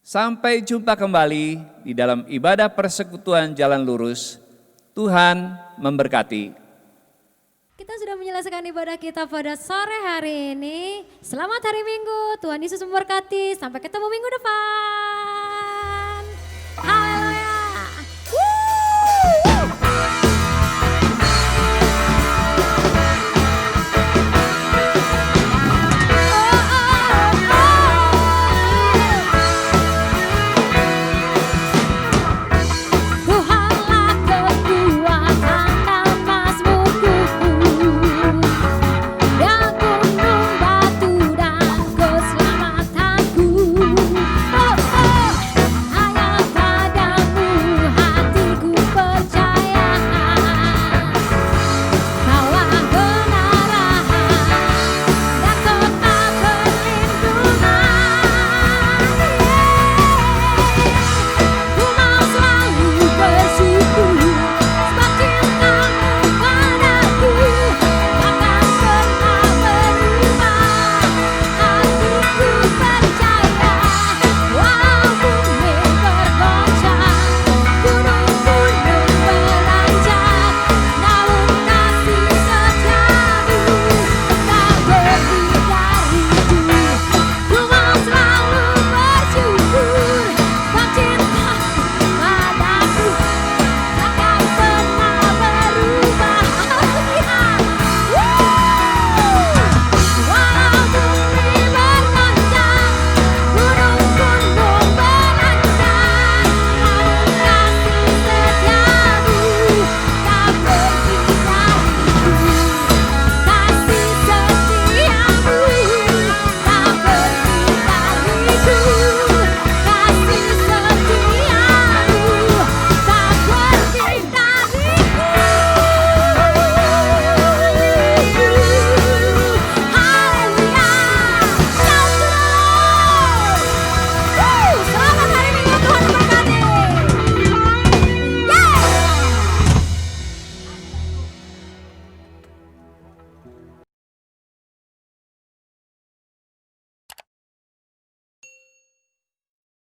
[SPEAKER 1] Sampai jumpa kembali di dalam ibadah persekutuan jalan lurus. Tuhan memberkati.
[SPEAKER 2] Kita sudah menyelesaikan ibadah kita pada sore hari ini. Selamat hari Minggu, Tuhan Yesus memberkati. Sampai ketemu minggu depan.